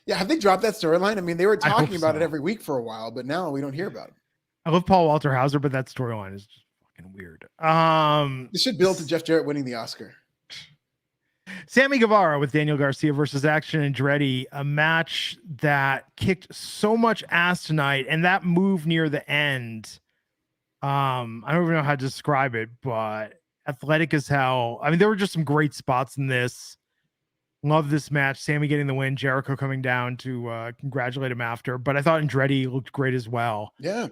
Yeah, have they dropped that storyline? I mean, they were talking about
so.
it every week for a while, but now we don't hear about it.
I love Paul Walter Hauser, but that storyline is just fucking weird.
This should build to Jeff Jarrett winning the Oscar.
Sammy Guevara with Daniel Garcia versus Action Andretti, a match that kicked so much ass tonight, and that move near the end. I don't even know how to describe it, but athletic as hell. I mean, there were just some great spots in this. Love this match. Sammy getting the win, Jericho coming down to congratulate him after. But I thought Andretti looked great as well.
Yeah.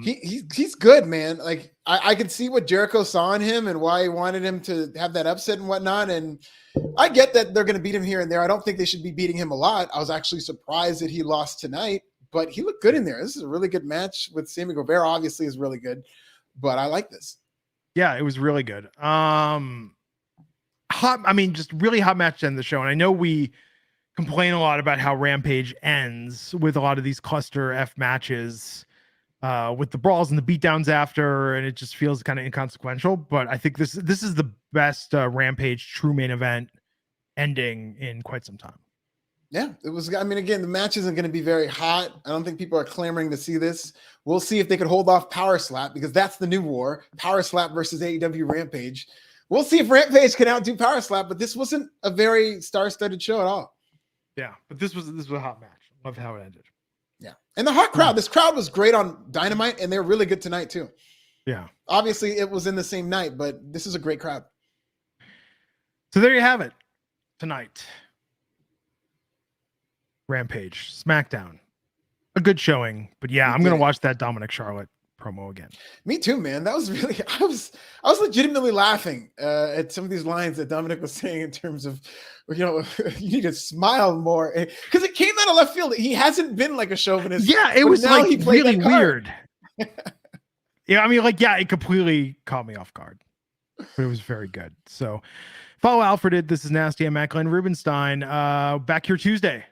He's good, man. Like I could see what Jericho saw in him and why he wanted him to have that upset and whatnot. And I get that they're going to beat him here and there. I don't think they should be beating him a lot. I was actually surprised that he lost tonight, but he looked good in there. This is a really good match with Sammy Guevara. Obviously, is really good, but I like this.
Yeah, it was really good. Hot. I mean, just really hot match to end the show. And I know we complain a lot about how Rampage ends with a lot of these cluster F matches. With the brawls and the beatdowns after, and it just feels kind of inconsequential. But I think this is the best Rampage true main event ending in quite some time.
Yeah, it was. I mean, again, the match isn't going to be very hot. I don't think people are clamoring to see this. We'll see if they could hold off Power Slap, because that's the new war: Power Slap versus AEW Rampage. We'll see if Rampage can outdo Power Slap, but this wasn't a very star-studded show at all.
Yeah, but this was a hot match. Loved how it ended.
Yeah. And the hot crowd, this crowd was great on Dynamite, and they're really good tonight too.
Yeah.
Obviously it was in the same night, but this is a great crowd.
So there you have it tonight. Rampage, SmackDown. A good showing, but yeah, I'm going to watch that Dominic Charlotte promo again.
Me too, man. That was really, I was legitimately laughing at some of these lines that Dominic was saying in terms of, you know, you need to smile more, because it came out of left field. He hasn't been like a chauvinist.
Yeah, it was like really weird. Yeah, I mean, like, yeah, it completely caught me off guard, but it was very good. So follow Alfred. This is Nasty. I'm Glenn Rubenstein. Back here Tuesday.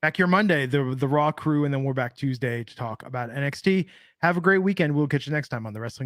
Back here Monday, the Raw crew, and then we're back Tuesday to talk about NXT. Have a great weekend. We'll catch you next time on the Wrestling